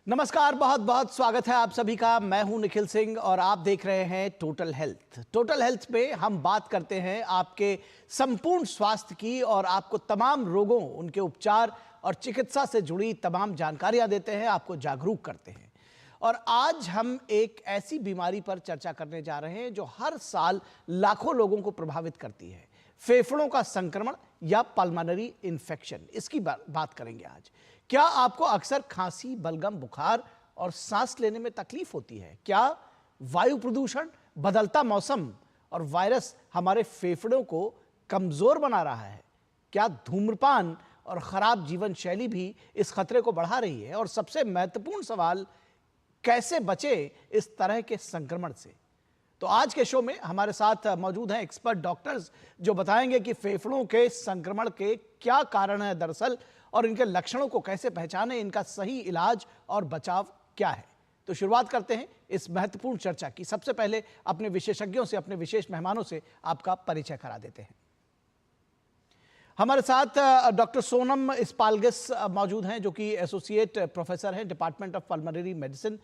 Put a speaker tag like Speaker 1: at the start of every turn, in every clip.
Speaker 1: नमस्कार, बहुत बहुत स्वागत है आप सभी का। मैं हूं निखिल सिंह और आप देख रहे हैं टोटल हेल्थ। टोटल हेल्थ में हम बात करते हैं आपके संपूर्ण स्वास्थ्य की और आपको तमाम रोगों, उनके उपचार और चिकित्सा से जुड़ी तमाम जानकारियां देते हैं, आपको जागरूक करते हैं। और आज हम एक ऐसी बीमारी पर चर्चा करने जा रहे हैं जो हर साल लाखों लोगों को प्रभावित करती है, फेफड़ों का संक्रमण या पल्मोनरी इन्फेक्शन। इसकी बात करेंगे आज। क्या आपको अक्सर खांसी, बलगम, बुखार और सांस लेने में तकलीफ होती है? क्या वायु प्रदूषण, बदलता मौसम और वायरस हमारे फेफड़ों को कमजोर बना रहा है? क्या धूम्रपान और खराब जीवन शैली भी इस खतरे को बढ़ा रही है? और सबसे महत्वपूर्ण सवाल, कैसे बचे इस तरह के संक्रमण से? तो आज के शो में हमारे साथ मौजूद हैं एक्सपर्ट डॉक्टर्स जो बताएंगे कि फेफड़ों के संक्रमण के क्या कारण है दरअसल, और इनके लक्षणों को कैसे पहचानें, इनका सही इलाज और बचाव क्या है। तो शुरुआत करते हैं इस महत्वपूर्ण चर्चा की। सबसे पहले अपने विशेषज्ञों से, अपने विशेष मेहमानों से आपका परिचय करा देते हैं। हमारे साथ डॉक्टर सोनम इस्पालगिस मौजूद हैं जो कि एसोसिएट प्रोफेसर हैं department of pulmonary medicine,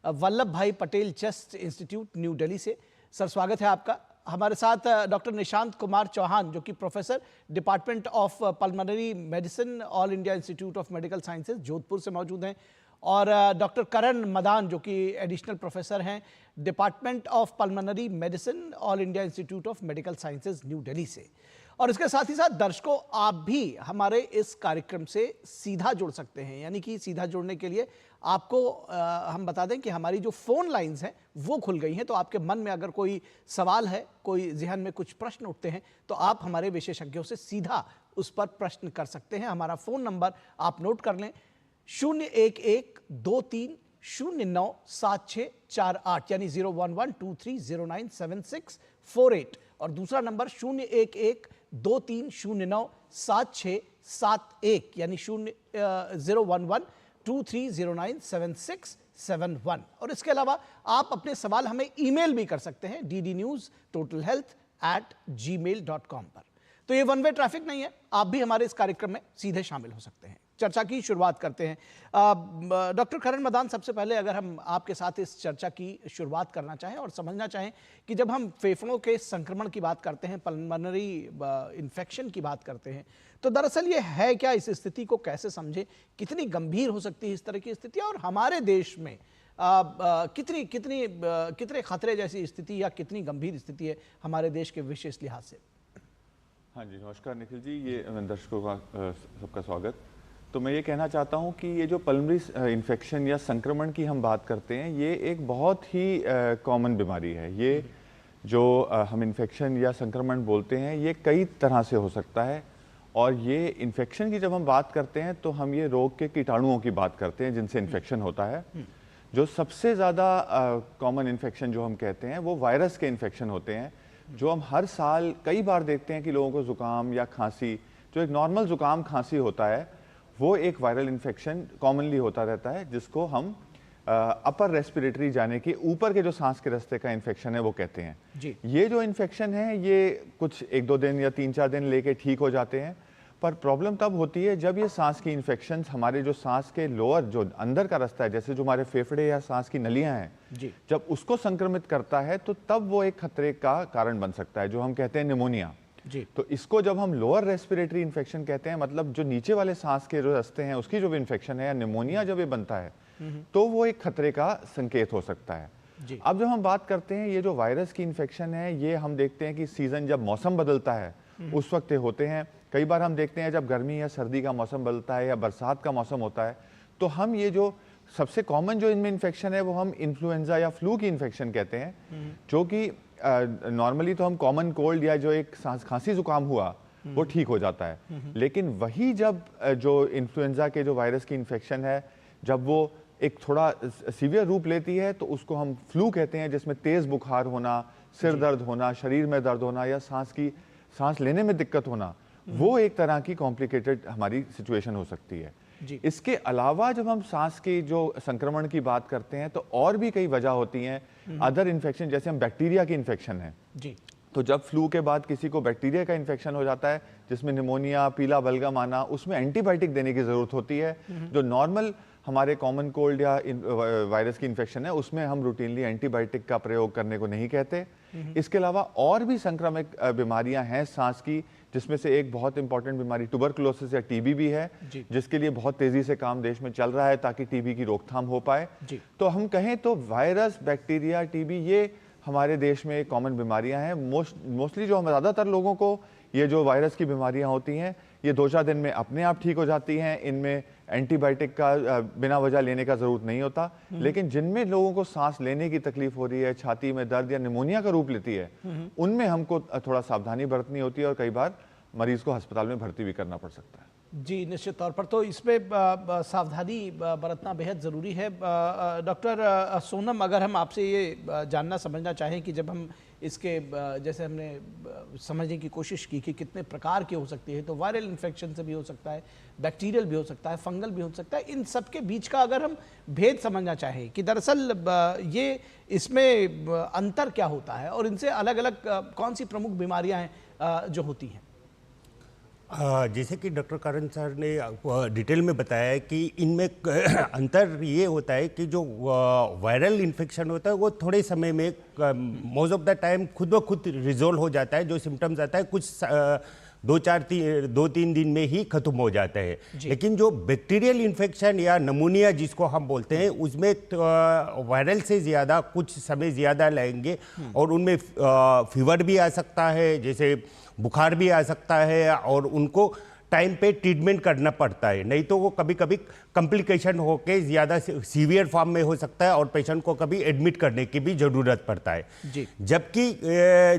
Speaker 1: Vallabh Bhai Patel chest institute, New Delhi से। सर, स्वागत है आपका। हमारे साथ डॉक्टर निशांत कुमार चौहान जो कि professor department of pulmonary medicine, all India institute of medical sciences, Jodhpur से मौजूद हैं। और डॉक्टर करण मदान जो कि एडिशनल प्रोफेसर हैं department of pulmonary medicine, all India institute of medical sciences, new Delhi से। और इसके साथ ही साथ दर्शकों, आप भी हमारे इस कार्यक्रम से सीधा जुड़ सकते हैं। यानी कि सीधा जुड़ने के लिए आपको हम बता दें कि हमारी जो फ़ोन लाइंस हैं वो खुल गई हैं। तो आपके मन में अगर कोई सवाल है, कोई जहन में कुछ प्रश्न उठते हैं, तो आप हमारे विशेषज्ञों से सीधा उस पर प्रश्न कर सकते हैं। हमारा फ़ोन नंबर आप नोट कर लें, 011-2309-7648, यानी 011-2309-7648। और दूसरा नंबर 011-2309-7671, यानी 011-2309-7671। और इसके अलावा आप अपने सवाल हमें ईमेल भी कर सकते हैं ddnewstotalhealth@gmail.com पर। तो ये वन वे ट्रैफिक नहीं है, आप भी हमारे इस कार्यक्रम में सीधे शामिल हो सकते हैं। चर्चा की शुरुआत करते हैं। डॉक्टर करण मदान, सबसे पहले अगर हम आपके साथ इस चर्चा की शुरुआत करना चाहें और समझना चाहें कि जब हम फेफड़ों के संक्रमण की बात करते हैं, पल्मोनरी इन्फेक्शन की बात करते हैं, तो दरअसल ये है क्या? इस स्थिति को कैसे समझें? कितनी गंभीर हो सकती है इस तरह की स्थिति, और हमारे देश में कितने खतरे जैसी स्थिति या कितनी गंभीर स्थिति है हमारे देश के विशेष लिहाज से?
Speaker 2: हाँ जी, नमस्कार निखिल जी, ये दर्शकों का सबका स्वागत। तो मैं ये कहना चाहता हूँ कि ये जो पल्मोनरी इन्फेक्शन या संक्रमण की हम बात करते हैं, ये एक बहुत ही कॉमन बीमारी है। ये जो हम इन्फेक्शन या संक्रमण बोलते हैं, ये कई तरह से हो सकता है। और ये इन्फेक्शन की जब हम बात करते हैं तो हम ये रोग के कीटाणुओं की बात करते हैं जिनसे इन्फेक्शन होता है। जो सबसे ज़्यादा कॉमन इन्फेक्शन जो हम कहते हैं वो वायरस के इन्फेक्शन होते हैं, जो हम हर साल कई बार देखते हैं कि लोगों को जुकाम या खांसी, जो एक नॉर्मल जुकाम खांसी होता है, वो एक वायरल इन्फेक्शन कॉमनली होता रहता है, जिसको हम अपर रेस्पिरेटरी जाने के ऊपर के जो सांस के रास्ते का इन्फेक्शन है वो कहते हैं जी। ये जो इन्फेक्शन है ये कुछ 1-2 दिन या 3-4 दिन लेके ठीक हो जाते हैं, पर प्रॉब्लम तब होती है जब ये सांस की इन्फेक्शन हमारे जो सांस के लोअर जो अंदर का रास्ता है, जैसे जो हमारे फेफड़े या सांस की नलियां हैं जी, जब उसको संक्रमित करता है तो तब वो एक खतरे का कारण बन सकता है, जो हम कहते हैं निमोनिया जी। तो इसको जब हम लोअर रेस्पिरेटरी इन्फेक्शन कहते हैं, मतलब जो नीचे वाले सांस के जो रास्ते हैं उसकी जो भी इन्फेक्शन है या निमोनिया जब ये बनता है तो वो एक खतरे का संकेत हो सकता है जी। अब जब हम बात करते हैं ये जो वायरस की इन्फेक्शन है, ये हम देखते हैं कि सीजन जब मौसम बदलता है उस वक्त होते हैं। कई बार हम देखते हैं जब गर्मी या सर्दी का मौसम बदलता है या बरसात का मौसम होता है, तो हम ये जो सबसे कॉमन जो इनमें इन्फेक्शन है वो हम इन्फ्लुएंजा या फ्लू की इन्फेक्शन कहते हैं, जो कि नॉर्मली तो हम कॉमन कोल्ड या जो एक खांसी जुकाम हुआ वो ठीक हो जाता है। लेकिन वही जब जो इन्फ्लुएंजा के जो वायरस की इन्फेक्शन है, जब वो एक थोड़ा सीवियर रूप लेती है तो उसको हम फ्लू कहते हैं, जिसमें तेज बुखार होना, सिर दर्द होना, शरीर में दर्द होना या सांस लेने में दिक्कत होना, वो एक तरह की कॉम्प्लिकेटेड हमारी सिचुएशन हो सकती है जी। इसके अलावा जब हम सांस की जो संक्रमण की बात करते हैं तो और भी कई वजह होती हैं अदर इन्फेक्शन, जैसे हम बैक्टीरिया की इन्फेक्शन है जी। तो जब फ्लू के बाद किसी को बैक्टीरिया का इन्फेक्शन हो जाता है जिसमें निमोनिया, पीला बलगम आना, उसमें एंटीबायोटिक देने की जरूरत होती है, जो नॉर्मल हमारे कॉमन कोल्ड या वायरस की इन्फेक्शन है उसमें हम रूटीनली एंटीबायोटिक का प्रयोग करने को नहीं कहते। इसके अलावा और भी संक्रामक बीमारियां हैं सांस की, जिसमें से एक बहुत इंपॉर्टेंट बीमारी ट्यूबरकुलोसिस या टीबी भी है, जिसके लिए बहुत तेजी से काम देश में चल रहा है ताकि टीबी की रोकथाम हो पाए। तो हम कहें तो वायरस, बैक्टीरिया, टीबी ये हमारे देश में एक कॉमन बीमारियां हैं। मोस्टली जो हम ज़्यादातर लोगों को ये जो वायरस की बीमारियां होती हैं ये 2-4 दिन में अपने आप ठीक हो जाती हैं। इनमें एंटीबायोटिक का बिना वजह लेने का जरूरत नहीं होता। लेकिन जिनमें लोगों को सांस लेने की तकलीफ हो रही है, छाती में दर्द या निमोनिया का रूप लेती है, उनमें हमको थोड़ा सावधानी बरतनी होती है और कई बार मरीज को अस्पताल में भर्ती भी करना पड़ सकता है।
Speaker 1: जी, निश्चित तौर पर तो इसमें सावधानी बरतना बेहद ज़रूरी है। डॉक्टर सोनम, अगर हम आपसे ये जानना समझना चाहें कि जब हम इसके जैसे हमने समझने की कोशिश की कि कितने प्रकार की हो सकती है, तो वायरल इन्फेक्शन से भी हो सकता है, बैक्टीरियल भी हो सकता है, फंगल भी हो सकता है, इन सब के बीच का अगर हम भेद समझना चाहें कि दरअसल ये इसमें अंतर क्या होता है और इनसे अलग अलग कौन सी प्रमुख बीमारियां हैं जो होती हैं।
Speaker 3: जैसे कि डॉक्टर करण सर ने डिटेल में बताया है कि इनमें अंतर ये होता है कि जो वायरल इन्फेक्शन होता है वो थोड़े समय में मोस्ट ऑफ द टाइम खुद ब खुद रिजोल्व हो जाता है। जो सिम्टम्स आता है कुछ 2-3 दिन में ही खत्म हो जाता है। लेकिन जो बैक्टीरियल इन्फेक्शन या नमूनिया जिसको हम बोलते हैं उसमें वायरल से ज़्यादा कुछ समय ज़्यादा लगेंगे और उनमें फीवर भी आ सकता है, जैसे बुखार भी आ सकता है और उनको टाइम पे ट्रीटमेंट करना पड़ता है, नहीं तो वो कभी कभी कॉम्प्लिकेशन होके ज़्यादा सीवियर फॉर्म में हो सकता है और पेशेंट को कभी एडमिट करने की भी ज़रूरत पड़ता है। जबकि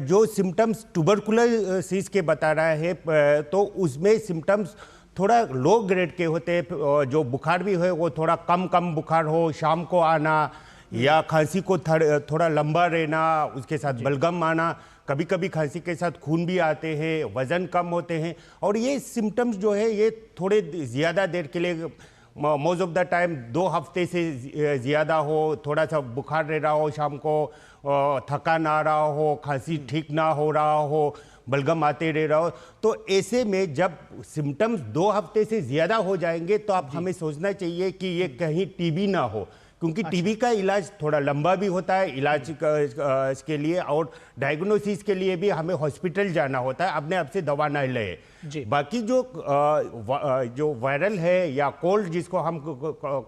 Speaker 3: जो सिम्टम्स ट्यूबरकुलोसिस के बता रहा है तो उसमें सिम्टम्स थोड़ा लो ग्रेड के होते हैं। जो बुखार भी है वो थोड़ा कम बुखार हो, शाम को आना या खांसी को थोड़ा लंबा रहना, उसके साथ बलगम आना, कभी कभी खांसी के साथ खून भी आते हैं, वज़न कम होते हैं और ये सिम्टम्स जो है ये थोड़े ज़्यादा देर के लिए मोस्ट ऑफ द टाइम 2 हफ्ते से ज़्यादा हो, थोड़ा सा बुखार रह रहा हो, शाम को थकान आ रहा हो, खांसी ठीक ना हो रहा हो, बलगम आते रह रहा हो, तो ऐसे में जब सिम्टम्स 2 हफ्ते से ज़्यादा हो जाएंगे तो आप हमें सोचना चाहिए कि ये कहीं टीबी ना हो, क्योंकि टीबी का इलाज थोड़ा लंबा भी होता है इलाज के लिए और डायग्नोसिस के लिए भी हमें हॉस्पिटल जाना होता है, अपने आप से दवा ना ले। बाकी जो वायरल है या कोल्ड जिसको हम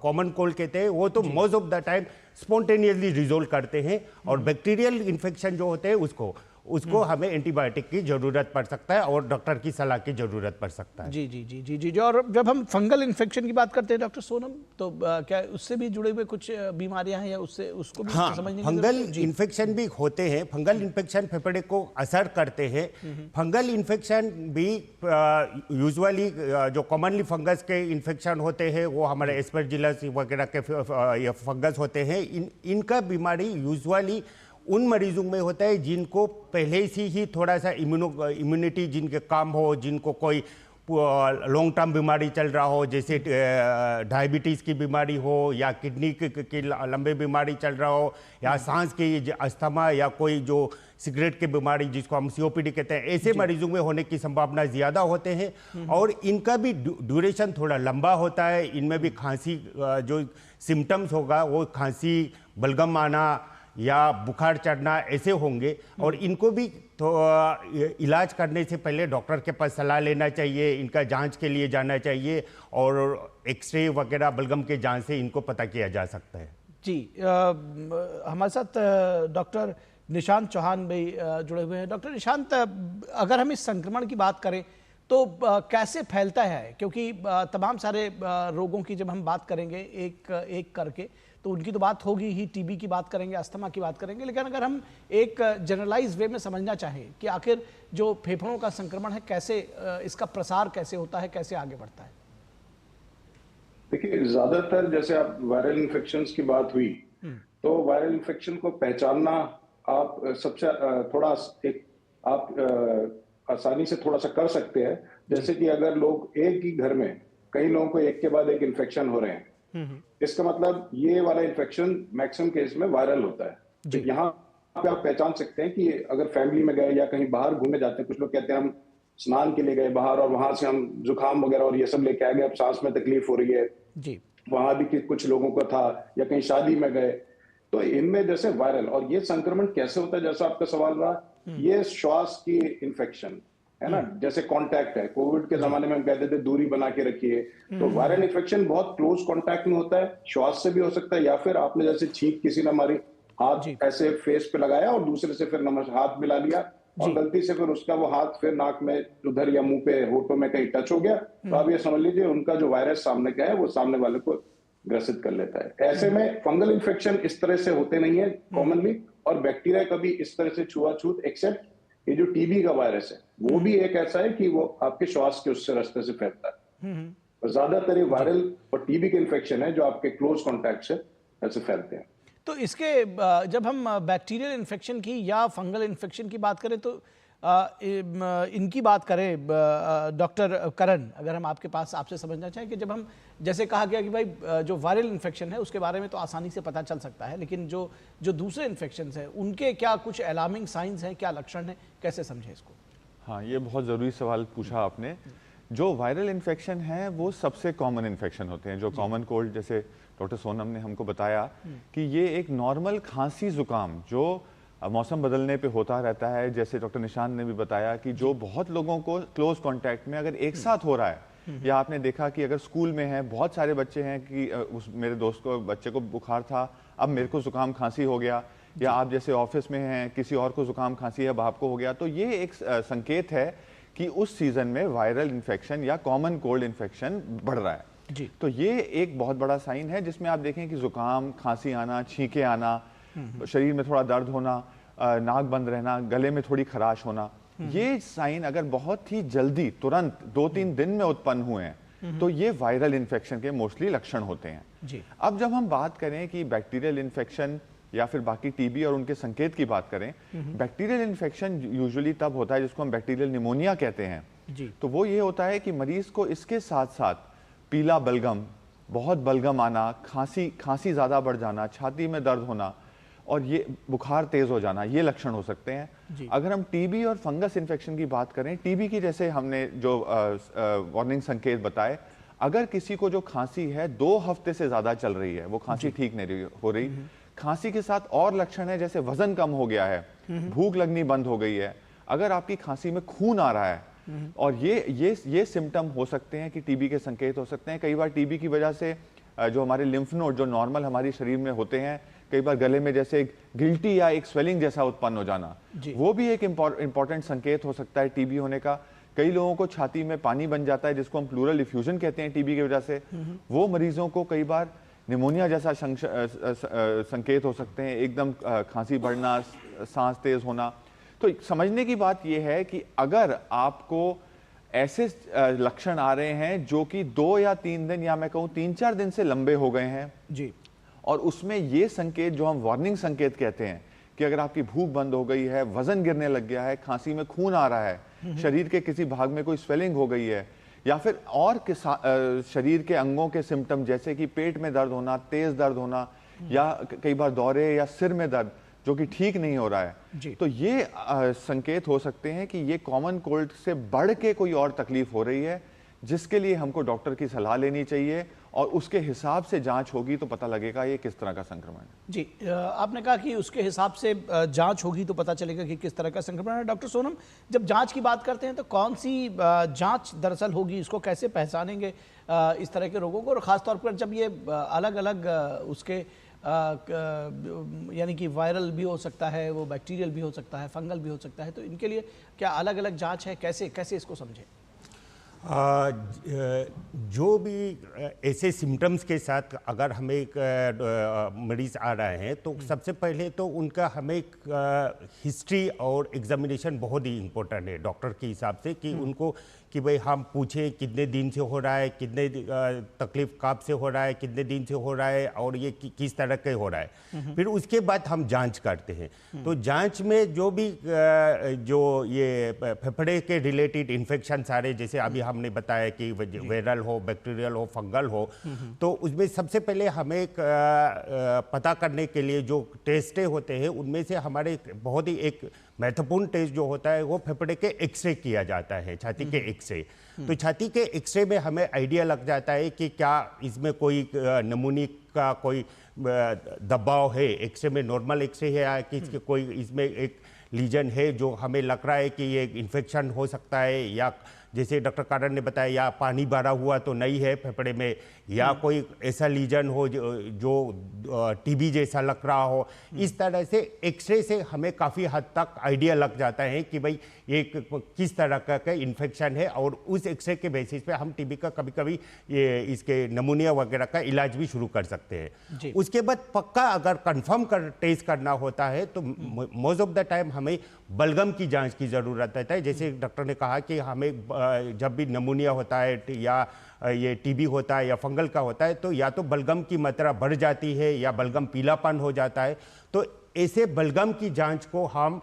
Speaker 3: कॉमन कोल्ड कहते हैं वो तो most of the time spontaneously resolve करते हैं और बैक्टीरियल इन्फेक्शन जो होते हैं उसको हमें एंटीबायोटिक की जरूरत पड़ सकता है और डॉक्टर की सलाह की जरूरत पड़ सकता है।
Speaker 1: जी। और जब हम फंगल इन्फेक्शन की बात करते हैं डॉक्टर सोनम, तो क्या उससे भी जुड़े हुए कुछ बीमारियां हैं या उसको भी समझने की
Speaker 3: फंगल इन्फेक्शन भी होते हैं। फंगल इन्फेक्शन फेफड़े को असर करते हैं। फंगल इन्फेक्शन भी यूजुअली जो कॉमनली फंगस के इन्फेक्शन होते हैं वो हमारे एस्परजिलस वगैरह के फंगस होते हैं। इनका बीमारी यूजुअली उन मरीजों में होता है जिनको पहले से ही थोड़ा सा इम्यूनिटी जिनके कम हो, जिनको कोई लॉन्ग टर्म बीमारी चल रहा हो, जैसे डायबिटीज़ की बीमारी हो या किडनी की लंबे बीमारी चल रहा हो या सांस की अस्थमा या कोई जो सिगरेट की बीमारी जिसको हम सीओपीडी कहते हैं, ऐसे मरीजों में होने की संभावना ज़्यादा होते हैं और इनका भी ड्यूरेशन थोड़ा लंबा होता है। इनमें भी खांसी जो सिम्टम्स होगा वो खांसी, बलगम आना या बुखार चढ़ना ऐसे होंगे और इनको भी तो इलाज करने से पहले डॉक्टर के पास सलाह लेना चाहिए, इनका जांच के लिए जाना चाहिए और एक्सरे वगैरह बलगम के जांच से इनको पता किया जा सकता है।
Speaker 1: जी, हमारे साथ डॉक्टर निशांत चौहान भी जुड़े हुए हैं। डॉक्टर निशांत, अगर हम इस संक्रमण की बात करें तो कैसे फैलता है, क्योंकि तमाम सारे रोगों की जब हम बात करेंगे एक एक करके तो उनकी तो बात होगी ही, टीबी की बात करेंगे, अस्थमा की बात करेंगे, लेकिन अगर हम एक जनरलाइज वे में समझना चाहें कि आखिर जो फेफड़ों का संक्रमण है कैसे इसका प्रसार कैसे होता है, कैसे आगे बढ़ता है।
Speaker 4: देखिए, ज्यादातर जैसे आप वायरल इन्फेक्शंस की बात हुई तो वायरल इन्फेक्शन को पहचानना आप सबसे थोड़ा एक आप आसानी से थोड़ा सा कर सकते हैं। जैसे कि अगर लोग एक ही घर में कई लोगों को एक के बाद एक इन्फेक्शन हो रहे हैं, इसका मतलब ये वाला इन्फेक्शन मैक्सिमम केस में वायरल होता है। तो यहाँ पे आप पहचान सकते हैं कि अगर फैमिली में गए या कहीं बाहर घूमने जाते हैं, कुछ लोग कहते हैं हम स्नान के लिए गए बाहर और वहां से हम जुकाम वगैरह और ये सब लेके आ गए, अब सांस में तकलीफ हो रही है, वहां भी कुछ लोगों को था, या कहीं शादी में गए, तो इनमें जैसे वायरल, और ये संक्रमण कैसे होता है, जैसा आपका सवाल रहा, ये श्वास की इन्फेक्शन है ना, जैसे कांटेक्ट है। कोविड के जमाने में हम कहते थे दूरी बना के रखिए, तो वायरल इन्फेक्शन बहुत क्लोज कांटेक्ट में होता है, श्वास से भी हो सकता है, या फिर आपने जैसे छींक किसी ने हमारी हाथ ऐसे फेस पे लगाया और दूसरे से फिर हाथ मिला लिया, और गलती से फिर उसका वो हाथ फिर नाक में उधर या मुंह पे होठों में कहीं टच हो गया, तो आप ये समझ लीजिए उनका जो वायरस सामने का है वो सामने वाले को ग्रसित कर लेता है। ऐसे में फंगल इन्फेक्शन इस तरह से होते नहीं है कॉमनली, और बैक्टीरिया कभी इस तरह से छुआछूत, एक्सेप्ट ये जो टीबी का वायरस है वो भी एक ऐसा है कि वो आपके श्वास के उससे रास्ते से फैलता है, और ज्यादातर ये वायरल और टीबी के इन्फेक्शन है जो आपके क्लोज कॉन्टैक्ट से ऐसे फैलते हैं।
Speaker 1: तो इसके जब हम बैक्टीरियल इन्फेक्शन की या फंगल इन्फेक्शन की बात करें तो इनकी बात करें डॉक्टर करण, अगर हम आपके पास आपसे समझना चाहें कि जब हम, जैसे कहा गया कि भाई जो वायरल इन्फेक्शन है उसके बारे में तो आसानी से पता चल सकता है, लेकिन जो दूसरे इन्फेक्शन हैं उनके क्या कुछ अलार्मिंग साइंस हैं, क्या लक्षण हैं, कैसे समझें इसको?
Speaker 2: हाँ, ये बहुत ज़रूरी सवाल पूछा आपने। जो वायरल इन्फेक्शन है वो सबसे कॉमन इन्फेक्शन होते हैं, जो कॉमन कोल्ड, जैसे डॉक्टर सोनम ने हमको बताया कि ये एक नॉर्मल खांसी जुकाम जो मौसम बदलने पे होता रहता है, जैसे डॉक्टर निशांत ने भी बताया कि जो बहुत लोगों को क्लोज कांटेक्ट में अगर एक साथ हो रहा है, या आपने देखा कि अगर स्कूल में है, बहुत सारे बच्चे हैं कि मेरे दोस्त को, बच्चे को बुखार था, अब मेरे को जुकाम खांसी हो गया, या आप जैसे ऑफिस में हैं, किसी और को जुकाम खांसी है, आपको हो गया, तो ये एक संकेत है कि उस सीजन में वायरल इन्फेक्शन या कॉमन कोल्ड इन्फेक्शन बढ़ रहा है जी। तो ये एक बहुत बड़ा साइन है जिसमें आप देखें कि जुकाम, खांसी आना, छींके आना, शरीर में थोड़ा दर्द होना, नाक बंद रहना, गले में थोड़ी खराश होना, ये साइन अगर बहुत ही जल्दी तुरंत 2-3 दिन में उत्पन्न हुए हैं तो ये वायरल इन्फेक्शन के मोस्टली लक्षण होते हैं जी। अब जब हम बात करें कि बैक्टीरियल इन्फेक्शन या फिर बाकी टीबी और उनके संकेत की बात करें, बैक्टीरियल इन्फेक्शन यूजुअली तब होता है जिसको हम बैक्टीरियल निमोनिया कहते हैं जी। तो वो ये होता है कि मरीज को इसके साथ साथ पीला बलगम, बहुत बलगम आना, खांसी ज्यादा बढ़ जाना, छाती में दर्द होना और ये बुखार तेज हो जाना, ये लक्षण हो सकते हैं। अगर हम टीबी और फंगस इन्फेक्शन की बात करें, टीबी की जैसे हमने जो वार्निंग संकेत बताए, अगर किसी को जो खांसी है 2 हफ्ते से ज्यादा चल रही है, वो खांसी ठीक नहीं हो रही, खांसी के साथ और लक्षण है जैसे वजन कम हो गया है, भूख लगनी बंद हो गई है, अगर आपकी खांसी में खून आ रहा है, और ये सिम्टम हो सकते हैं कि टीबी के संकेत हो सकते हैं। कई बार टीबी की वजह से जो हमारे लिम्फ नोड जो नॉर्मल हमारे शरीर में होते हैं, कई बार गले में जैसे गिल्टी या एक स्वेलिंग जैसा उत्पन्न हो जाना, वो भी एक इंपॉर्टेंट संकेत हो सकता है टीबी होने का। कई लोगों को छाती में पानी बन जाता है जिसको हम प्लूरल इफ्यूजन कहते हैं टीबी की वजह से, वो मरीजों को कई बार निमोनिया जैसा संकेत हो सकते हैं, एकदम खांसी बढ़ना, सांस तेज होना। तो समझने की बात यह है कि अगर आपको ऐसे लक्षण आ रहे हैं जो कि 2 या 3 दिन या मैं कहूं 3-4 दिन से लंबे हो गए हैं जी, और उसमें ये संकेत जो हम वार्निंग संकेत कहते हैं कि अगर आपकी भूख बंद हो गई है, वजन गिरने लग गया है, खांसी में खून आ रहा है, शरीर के किसी भाग में कोई स्वेलिंग हो गई है, या फिर और शरीर के अंगों के सिम्टम जैसे कि पेट में दर्द होना, तेज दर्द होना, या कई बार दौरे या सिर में दर्द जो कि ठीक नहीं हो रहा है, तो ये संकेत हो सकते हैं कि ये कॉमन कोल्ड से बढ़ के कोई और तकलीफ हो रही है, जिसके लिए हमको डॉक्टर की सलाह लेनी चाहिए और उसके हिसाब से जांच होगी तो पता लगेगा ये किस तरह का संक्रमण है।
Speaker 1: जी, आपने कहा कि उसके हिसाब से जांच होगी तो पता चलेगा कि किस तरह का संक्रमण है। डॉक्टर सोनम, जब जांच की बात करते हैं तो कौन सी जांच दरअसल होगी, इसको कैसे पहचानेंगे इस तरह के रोगों को, और ख़ासतौर पर जब ये अलग अलग उसके यानी कि वायरल भी हो सकता है, वो बैक्टीरियल भी हो सकता है, फंगल भी हो सकता है, तो इनके लिए क्या अलग अलग जांच है, कैसे इसको समझें?
Speaker 3: जो भी ऐसे सिम्टम्स के साथ अगर हमें एक मरीज आ रहे हैं तो सबसे पहले तो उनका हमें हिस्ट्री और एग्जामिनेशन बहुत ही इम्पोर्टेंट है डॉक्टर के हिसाब से, कि उनको कि भाई हम पूछें कितने दिन से हो रहा है, कितने तकलीफ कब से हो रहा है, कितने दिन से हो रहा है, और ये किस तरह के हो रहा है। फिर उसके बाद हम जांच करते हैं। तो जांच में जो भी जो ये फेफड़े के रिलेटेड इन्फेक्शन सारे, जैसे अभी हमने बताया कि वायरल हो, बैक्टीरियल हो, फंगल हो, तो उसमें सबसे पहले हमें पता करने के लिए जो टेस्टें होते हैं उनमें से हमारे बहुत ही एक महत्वपूर्ण टेस्ट जो होता है वो फेफड़े के एक्सरे किया जाता है, छाती के एक्सरे। तो छाती के एक्सरे में हमें आइडिया लग जाता है कि क्या इसमें कोई नमूने का कोई दबाव है, एक्सरे में नॉर्मल एक्सरे है या कि कोई इसमें एक लीजन है जो हमें लग रहा है कि ये इन्फेक्शन हो सकता है, या जैसे डॉक्टर कारण ने बताया या पानी भरा हुआ तो नहीं है फेफड़े में, या कोई ऐसा लीजन हो जो टीबी जैसा लग रहा हो। इस तरह से एक्सरे से हमें काफ़ी हद तक आइडिया लग जाता है कि भाई ये किस तरह का इन्फेक्शन है, और उस एक्सरे के बेसिस पे हम टीबी का कभी कभी ये इसके नमूनिया वगैरह का इलाज भी शुरू कर सकते हैं। उसके बाद पक्का अगर कंफर्म टेस्ट करना होता है तो मोस्ट ऑफ द टाइम हमें बलगम की जांच की ज़रूरत रहता है। जैसे डॉक्टर ने कहा कि हमें जब भी नमूनिया होता है या ये टीबी होता है या फंगल का होता है तो या तो बलगम की मात्रा बढ़ जाती है या बलगम पीलापन हो जाता है। तो ऐसे बलगम की जांच को हम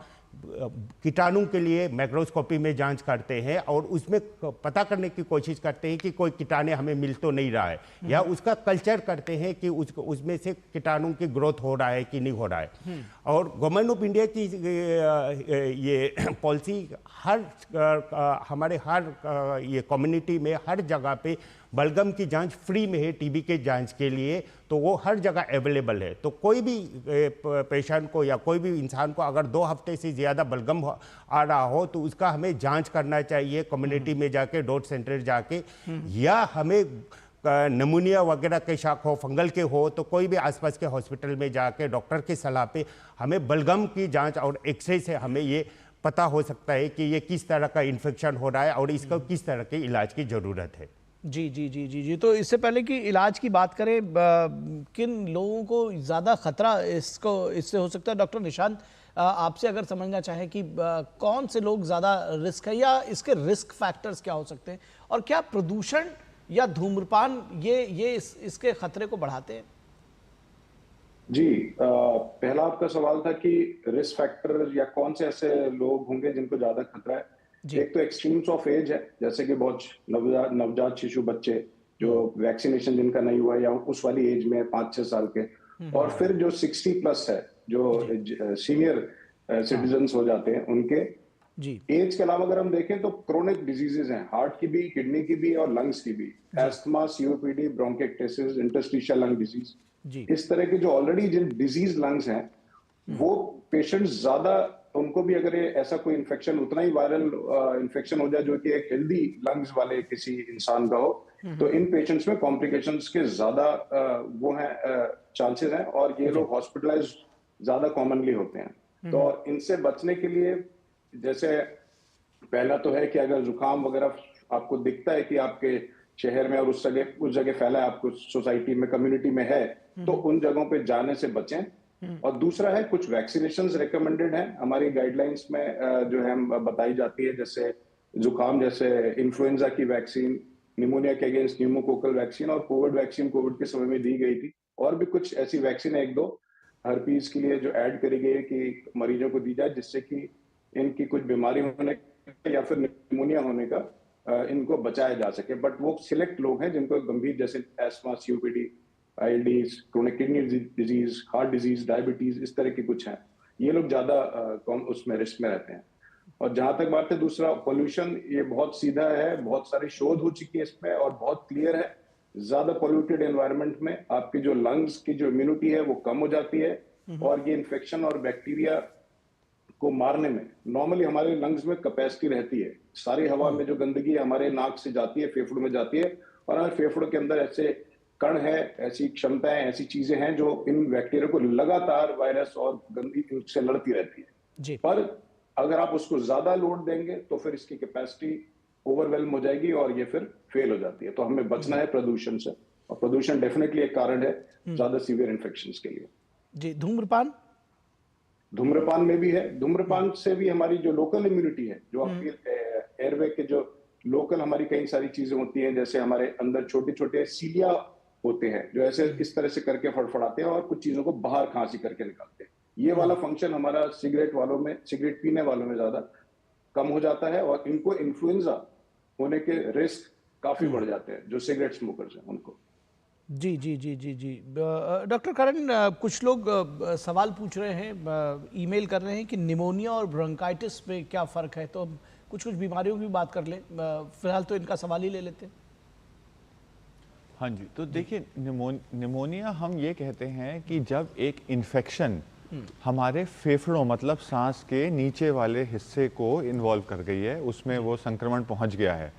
Speaker 3: कीटाणु के लिए माइक्रोस्कोपी में जांच करते हैं और उसमें पता करने की कोशिश करते हैं कि कोई कीटाणु हमें मिल तो नहीं रहा है, या उसका कल्चर करते हैं कि उसमें से कीटाणु की ग्रोथ हो रहा है कि नहीं हो रहा है। और गवर्नमेंट ऑफ इंडिया की ये पॉलिसी हमारे हर ये कम्युनिटी में हर जगह पे बलगम की जांच फ्री में है टीबी के जांच के लिए, तो वो हर जगह अवेलेबल है। तो कोई भी पेशेंट को या कोई भी इंसान को अगर 2 हफ्ते से ज़्यादा बलगम आ रहा हो तो उसका हमें जांच करना चाहिए कम्युनिटी में जाके, डॉट सेंटर जाके, या हमें नमूनिया वगैरह के शक हो, फंगल के हो, तो कोई भी आसपास के हॉस्पिटल में जाके डॉक्टर की सलाह पे हमें बलगम की जाँच और एक्सरे से हमें ये पता हो सकता है कि ये किस तरह का इन्फेक्शन हो रहा है और इसको किस तरह के इलाज की ज़रूरत है।
Speaker 1: जी जी जी जी जी। तो इससे पहले कि इलाज की बात करें, किन लोगों को ज़्यादा खतरा इससे हो सकता है, डॉक्टर निशांत आपसे अगर समझना चाहें कि कौन से लोग ज़्यादा रिस्क है या इसके रिस्क फैक्टर्स क्या हो सकते हैं, और क्या प्रदूषण या धूम्रपान ये इसके खतरे को बढ़ाते हैं?
Speaker 4: जी, पहला आपका सवाल था कि रिस्क फैक्टर या कौन से ऐसे लोग होंगे जिनको ज्यादा खतरा है। एक तो एक्सट्रीम्स ऑफ एज है, जैसे कि बहुत नवजात शिशु बच्चे जो वैक्सीनेशन जिनका नहीं हुआ या उस वाली एज में 5-6 साल के, और फिर जो 60 प्लस है, जो सीनियर सिटीजन्स हो जाते हैं, उनके एज के अलावा अगर हम देखें तो क्रोनिक डिजीजेस हैं, हार्ट की भी, किडनी की भी और लंग्स की भी, asthma, COPD, bronchitis, interstitial lung disease, इस तरह के जो ऑलरेडी जिन डिजीज लंग्स हैं वो पेशेंट्स ज्यादा, उनको भी अगर ऐसा कोई इन्फेक्शन, उतना ही वायरल इन्फेक्शन हो जाए जो कि एक हेल्दी लंग्स वाले किसी इंसान का हो, तो इन पेशेंट्स में कॉम्प्लिकेशंस के ज्यादा वो हैं चांसेस हैं, और ये लोग हॉस्पिटलाइज ज्यादा कॉमनली होते हैं। तो इनसे बचने के लिए जैसे पहला तो है कि अगर जुकाम वगैरह आपको दिखता है कि आपके शहर में और उस जगह फैला है, आपको सोसाइटी में, कम्युनिटी में है, तो उन जगहों पे जाने से बचें। और दूसरा है, कुछ वैक्सीनेशंस रिकमेंडेड हैं हमारी गाइडलाइंस में जो है बताई जाती है, जैसे जुकाम जैसे इन्फ्लुएंजा की वैक्सीन, निमोनिया के अगेंस्ट न्यूमोकोकल वैक्सीन, और कोविड वैक्सीन कोविड के समय में दी गई थी। और भी कुछ ऐसी वैक्सीन है 1-2 हर्पीज के लिए जो ऐड करी गई है कि मरीजों को दी जाए, जिससे कि इनकी कुछ बीमारी होने या फिर निमोनिया होने का इनको बचाया जा सके। बट वो सिलेक्ट लोग हैं जिनको गंभीर, जैसे asthma, COPD, ILDs, chronic kidney disease, heart disease, diabetes, इस तरह के कुछ हैं, ये लोग ज्यादा उसमें रिस्क में रहते हैं। और जहां तक बात है दूसरा, पोल्यूशन, ये बहुत सीधा है, बहुत सारी शोध हो चुकी है इसमें और बहुत क्लियर है। ज्यादा पोल्यूटेड एनवायरनमेंट में आपकी जो लंग्स की जो इम्यूनिटी है वो कम हो जाती है, और ये इन्फेक्शन और बैक्टीरिया को मारने में नॉर्मली हमारे लंग्स में कैपेसिटी रहती है। सारी हवा में जो गंदगी हमारे नाक से जाती है, फेफड़ों में जाती है, और हमारे फेफड़ों के अंदर ऐसे कण है, ऐसी क्षमताएं, ऐसी चीजें हैं जो इन बैक्टीरिया को लगातार वायरस और गंदगी से लड़ती रहती है। पर अगर आप उसको ज्यादा लोड देंगे तो फिर इसकी कैपेसिटी ओवरवेल्म हो जाएगी और ये फिर फेल हो जाती है। तो हमें बचना है प्रदूषण से, और प्रदूषण डेफिनेटली एक कारण है ज्यादा सीवियर इन्फेक्शंस के लिए।
Speaker 1: जी,
Speaker 4: धूम्रपान में भी है। धूम्रपान से भी हमारी जो लोकल इम्यूनिटी है, जो आपकी एयरवे के जो लोकल हमारी कई सारी चीजें होती हैं, जैसे हमारे अंदर छोटे छोटे सीलिया होते हैं जो ऐसे इस तरह से करके फड़फड़ाते हैं और कुछ चीजों को बाहर खांसी करके निकालते हैं। ये वाला फंक्शन हमारा सिगरेट पीने वालों में ज्यादा कम हो जाता है, और इनको इन्फ्लुएंजा होने के रिस्क काफी बढ़ जाते हैं जो सिगरेट स्मोकर्स हैं उनको।
Speaker 1: जी जी जी जी जी। डॉक्टर करण, कुछ लोग सवाल पूछ रहे हैं, ईमेल कर रहे हैं कि निमोनिया और ब्रोंकाइटिस में क्या फ़र्क है, तो कुछ बीमारियों की भी बात कर लें, फिलहाल तो इनका सवाल ही ले लेते हैं।
Speaker 2: हाँ जी, तो देखिए निमोनिया हम ये कहते हैं कि जब एक इन्फेक्शन हमारे फेफड़ों मतलब सांस के नीचे वाले हिस्से को इन्वॉल्व कर गई है, उसमें वो संक्रमण पहुंच गया है।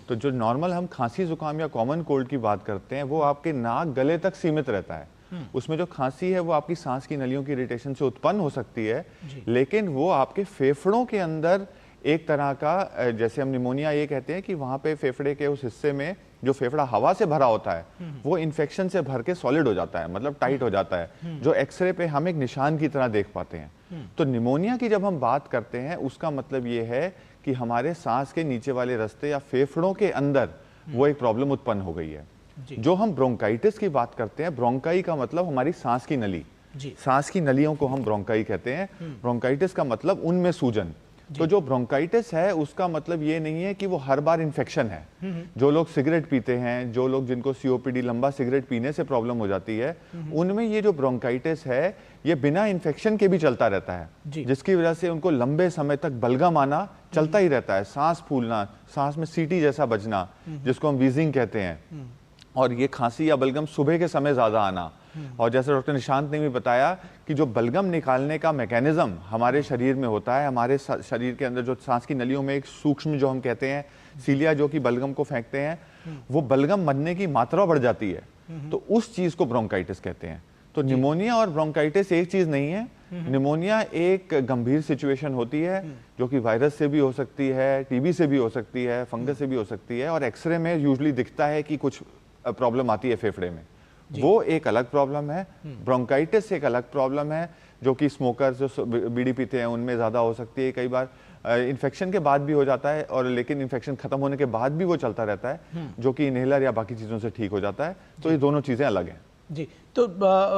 Speaker 2: तो जो नॉर्मल हम खांसी जुकाम या कॉमन कोल्ड की बात करते हैं वो आपके नाक गले तक सीमित रहता है। उसमें जो खांसी है वो आपकी सांस की नलियों की इरिटेशन से उत्पन्न हो सकती है, लेकिन वो आपके फेफड़ों के अंदर एक तरह का, जैसे हम निमोनिया ये कहते हैं कि वहां पे फेफड़े के उस हिस्से में जो फेफड़ा हवा से भरा होता है वो इन्फेक्शन से भर के सॉलिड हो जाता है, मतलब टाइट हो जाता है, जो एक्सरे पे हम एक निशान की तरह देख पाते हैं। तो निमोनिया की जब हम बात करते हैं उसका मतलब ये है कि हमारे सांस के नीचे वाले रास्ते या फेफड़ों के अंदर वो एक प्रॉब्लम उत्पन्न हो गई है। जो हम ब्रोंकाइटिस की बात करते हैं, ब्रोंकाई का मतलब हमारी सांस की नली, सांस की नलियों को हम ब्रोंकाई कहते हैं। ब्रोंकाइटिस का मतलब उनमें सूजन। तो जो ब्रोंकाइटिस है उसका मतलब ये नहीं है कि वो हर बार इन्फेक्शन है। जो लोग सिगरेट पीते हैं, जो लोग जिनको सीओपीडी लंबा सिगरेट पीने से प्रॉब्लम हो जाती है, उनमें ये जो ब्रोंकाइटिस है ये बिना इन्फेक्शन के भी चलता रहता है, जिसकी वजह से उनको लंबे समय तक बलगम आना चलता ही रहता है, सांस फूलना, सांस में सीटी जैसा बजना जिसको हम वीजिंग कहते हैं, और ये खांसी या बलगम सुबह के समय ज्यादा आना। और जैसे डॉक्टर निशांत ने भी बताया कि जो बलगम निकालने का मैकेनिज्म हमारे शरीर में होता है, हमारे शरीर के अंदर जो सांस की नलियों में एक सूक्ष्म जो हम कहते हैं सीलिया जो कि बलगम को फेंकते हैं, वो बलगम बनने की मात्रा बढ़ जाती है, तो उस चीज को ब्रोंकाइटिस कहते हैं। तो निमोनिया और ब्रोंकाइटिस एक चीज नहीं है। निमोनिया एक गंभीर सिचुएशन होती है जो कि वायरस से भी हो सकती है, टीबी से भी हो सकती है, फंगस से भी हो सकती है, और एक्सरे में यूजुअली दिखता है कि कुछ प्रॉब्लम आती है फेफड़े में, वो एक अलग प्रॉब्लम है। ब्रोंकाइटिस एक अलग प्रॉब्लम है जो कि स्मोकर जो बीड़ी पीते हैं उनमें ज्यादा हो सकती है, कई बार इन्फेक्शन के बाद भी हो जाता है, और लेकिन इन्फेक्शन खत्म होने के बाद भी वो चलता रहता है, जो कि इनहेलर या बाकी चीजों से ठीक हो जाता है। तो ये दोनों चीजें अलग हैं
Speaker 1: जी। तो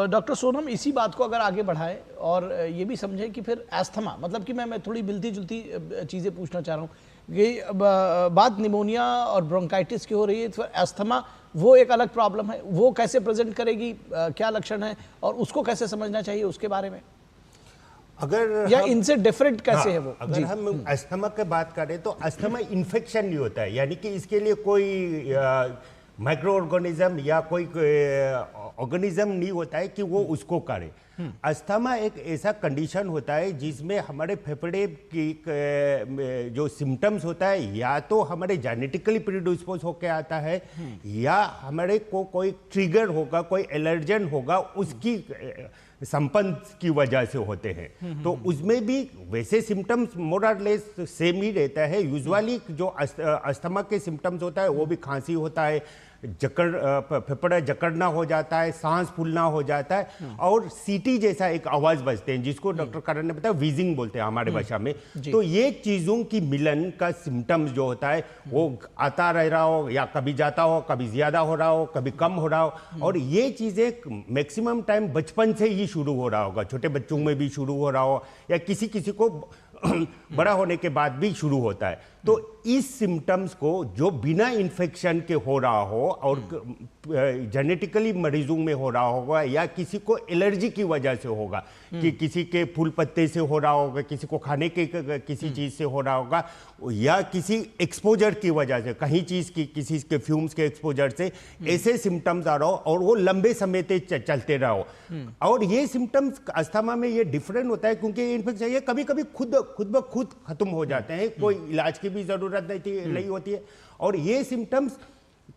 Speaker 1: डॉक्टर सोनम, इसी बात को अगर आगे बढ़ाएं और ये भी समझें कि फिर एस्थमा, मतलब कि मैं थोड़ी मिलती जुलती चीज़ें पूछना चाह रहा हूँ। ये बात निमोनिया और ब्रोंकाइटिस की हो रही है, तो एस्थमा वो एक अलग प्रॉब्लम है, वो कैसे प्रेजेंट करेगी, क्या लक्षण है और उसको कैसे समझना चाहिए, उसके बारे में
Speaker 3: अगर
Speaker 1: या इनसे डिफरेंट कैसे है वो?
Speaker 3: अगर हम अस्थमा की बात करें तो अस्थमा इन्फेक्शन नहीं होता है, यानी कि इसके लिए कोई माइक्रो ऑर्गेनिज्म या कोई ऑर्गेनिज्म नहीं होता है कि वो उसको करे। अस्थमा एक ऐसा कंडीशन होता है जिसमें हमारे फेफड़े की जो सिम्टम्स होता है या तो हमारे जेनेटिकली प्रीडिस्पोज होकर आता है, या हमारे को कोई ट्रिगर होगा, कोई एलर्जन होगा, उसकी संपन्न की वजह से होते हैं। तो उसमें भी वैसे सिम्टम्स मोर और लेस सेम ही रहता है। यूजुअली जो अस्थमा के सिम्टम्स होता है वो भी खांसी होता है, फेफड़ा जकड़ना हो जाता है, सांस फूलना हो जाता है, और सीटी जैसा एक आवाज बजते हैं जिसको डॉक्टर करण ने बताया वीजिंग बोलते हैं हमारे भाषा में। तो ये चीजों की मिलन का सिम्टम्स जो होता है वो आता रह रहा हो या कभी जाता हो, कभी ज्यादा हो रहा हो, कभी कम हो रहा हो, और ये चीजें मैक्सिमम टाइम बचपन से ही शुरू हो रहा होगा, छोटे बच्चों में भी शुरू हो रहा हो या किसी किसी को बड़ा होने के बाद भी शुरू होता है। तो इस सिम्टम्स को जो बिना इन्फेक्शन के हो रहा हो और जेनेटिकली मरीजों में हो रहा होगा या किसी को एलर्जी की वजह से होगा, कि किसी के फूल पत्ते से हो रहा होगा, किसी को खाने के किसी चीज से हो रहा होगा, या किसी एक्सपोजर की वजह से, कहीं चीज की किसी के फ्यूम्स के एक्सपोजर से ऐसे सिम्टम्स आ रहा हो और वो लंबे समय तक चलते रहो। और ये सिम्टम्स अस्थमा में ये डिफरेंट होता है क्योंकि इन्फेक्शन ये कभी कभी खुद ब खुद खत्म हो जाते हैं, कोई इलाज की भी जरूरत नहीं होती है, और ये सिम्टम्स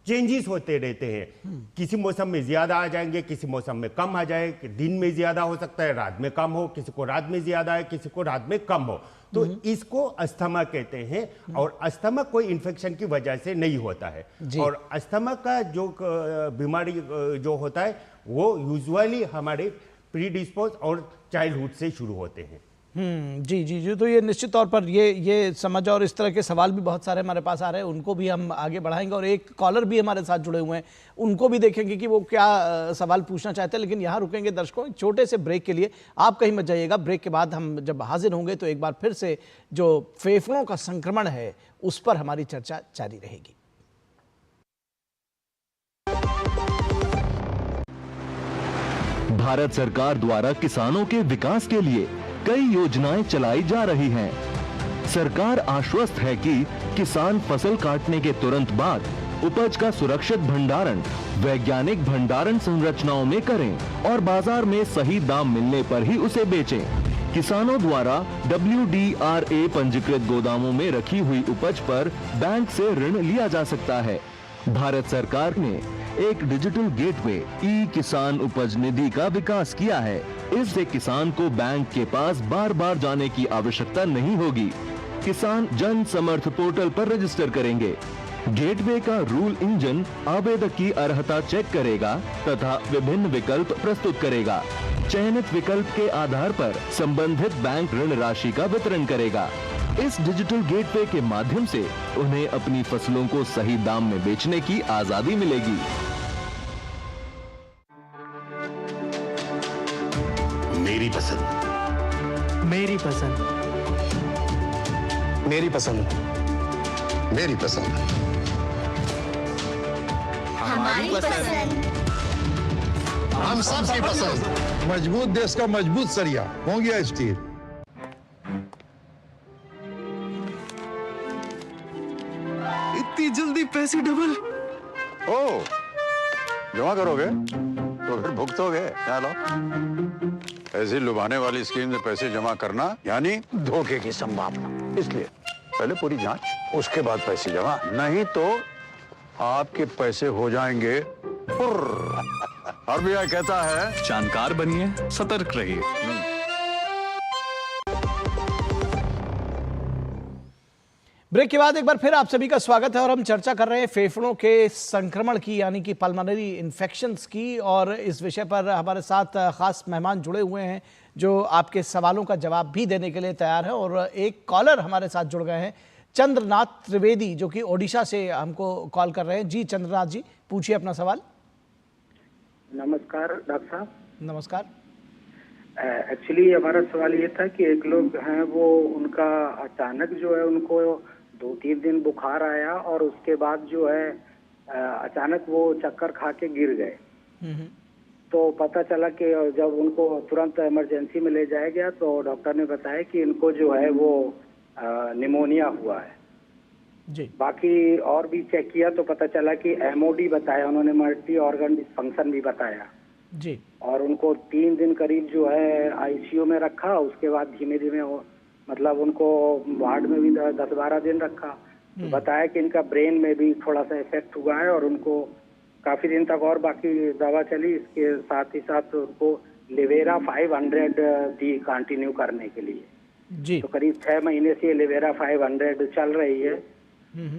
Speaker 3: चेंजेस होते रहते हैं। किसी मौसम में ज्यादा आ जाएंगे, किसी मौसम में कम आ जाए, दिन में ज्यादा हो सकता है, रात में कम हो, किसी को रात में ज्यादा है, किसी को रात में कम हो। तो इसको अस्थमा कहते हैं, और अस्थमा कोई इन्फेक्शन की वजह से नहीं होता है। और अस्थमा का जो बीमारी जो होता है वो यूजुअली हमारे प्रीडिस्पोज और चाइल्डहुड से शुरू होते हैं।
Speaker 1: जी जी जी। तो ये निश्चित तौर पर ये समझ, और इस तरह के सवाल भी बहुत सारे हमारे पास आ रहे हैं, उनको भी हम आगे बढ़ाएंगे, और एक कॉलर भी हमारे साथ जुड़े हुए हैं, उनको भी देखेंगे कि वो क्या सवाल पूछना चाहते हैं। लेकिन यहाँ रुकेंगे दर्शकों छोटे से ब्रेक के लिए, आप कहीं मत जाइएगा। ब्रेक के बाद हम जब हाजिर होंगे तो एक बार फिर से जो फेफड़ों का संक्रमण है उस पर हमारी चर्चा जारी रहेगी।
Speaker 5: भारत सरकार द्वारा किसानों के विकास के लिए कई योजनाएं चलाई जा रही हैं। सरकार आश्वस्त है कि किसान फसल काटने के तुरंत बाद उपज का सुरक्षित भंडारण वैज्ञानिक भंडारण संरचनाओं में करें और बाजार में सही दाम मिलने पर ही उसे बेचें। किसानों द्वारा WDRA पंजीकृत गोदामों में रखी हुई उपज पर बैंक से ऋण लिया जा सकता है। भारत सरकार ने एक डिजिटल गेटवे ई किसान उपज निधि का विकास किया है। इससे किसान को बैंक के पास बार बार जाने की आवश्यकता नहीं होगी। किसान जन समर्थ पोर्टल पर रजिस्टर करेंगे। गेटवे का रूल इंजन आवेदक की अर्हता चेक करेगा तथा विभिन्न विकल्प प्रस्तुत करेगा। चयनित विकल्प के आधार पर संबंधित बैंक ऋण राशि का वितरण करेगा। इस डिजिटल गेटवे के माध्यम से उन्हें अपनी फसलों को सही दाम में बेचने की आजादी मिलेगी।
Speaker 6: मेरी पसंद,
Speaker 7: मेरी पसंद,
Speaker 6: मेरी पसंद, मेरी पसंद,
Speaker 8: हमारी पसंद,
Speaker 6: हम सबकी पसंद।
Speaker 9: मजबूत देश का मजबूत सरिया हो गया स्टील।
Speaker 7: इतनी जल्दी पैसे डबल?
Speaker 10: ओ, जमा करोगे तो फिर भुगतोगे। चलो, ऐसी लुभाने वाली स्कीम में पैसे जमा करना यानी धोखे की संभावना। इसलिए पहले पूरी जांच, उसके बाद पैसे जमा, नहीं तो आपके पैसे हो जाएंगे फुर्र। RBI कहता है
Speaker 11: जानकार बनिए, सतर्क रहिए।
Speaker 1: ब्रेक के बाद एक बार फिर आप सभी का स्वागत है और हम चर्चा कर रहे हैं फेफड़ों के संक्रमण की यानी कि पल्मोनरी इन्फेक्शंस की। और इस विषय पर हमारे साथ खास मेहमान जुड़े हुए हैं जो आपके सवालों का जवाब भी देने के लिए तैयार है। और एक कॉलर हमारे साथ जुड़ गए हैं, चंद्रनाथ त्रिवेदी, जो कि ओडिशा से हमको कॉल कर रहे हैं। जी चंद्रनाथ जी, पूछिए अपना सवाल।
Speaker 12: नमस्कार डॉक्टर साहब।
Speaker 1: नमस्कार।
Speaker 12: एक्चुअली हमारा सवाल ये था कि एक लोग हैं वो उनका अचानक जो है उनको 2-3 दिन बुखार आया और उसके बाद जो है अचानक वो चक्कर खा के गिर गए। तो पता चला कि जब उनको तुरंत इमरजेंसी में ले जाया गया तो डॉक्टर ने बताया कि इनको जो है वो निमोनिया हुआ है
Speaker 1: जी।
Speaker 12: बाकी और भी चेक किया तो पता चला कि MOD बताया उन्होंने, मल्टी ऑर्गन डिस्फंक्शन भी बताया
Speaker 1: जी।
Speaker 12: और उनको 3 दिन करीब जो है ICU में रखा। उसके बाद धीमे धीमे मतलब उनको वार्ड में भी 10-12 दिन रखा। तो बताया कि इनका ब्रेन में भी थोड़ा सा इफेक्ट हुआ है और उनको काफी दिन तक और बाकी दवा चली। इसके साथ ही साथ उनको लिवेरा 500 दी कंटिन्यू करने के लिए
Speaker 1: जी।
Speaker 12: तो करीब 6 महीने से लिवेरा 500 चल रही है।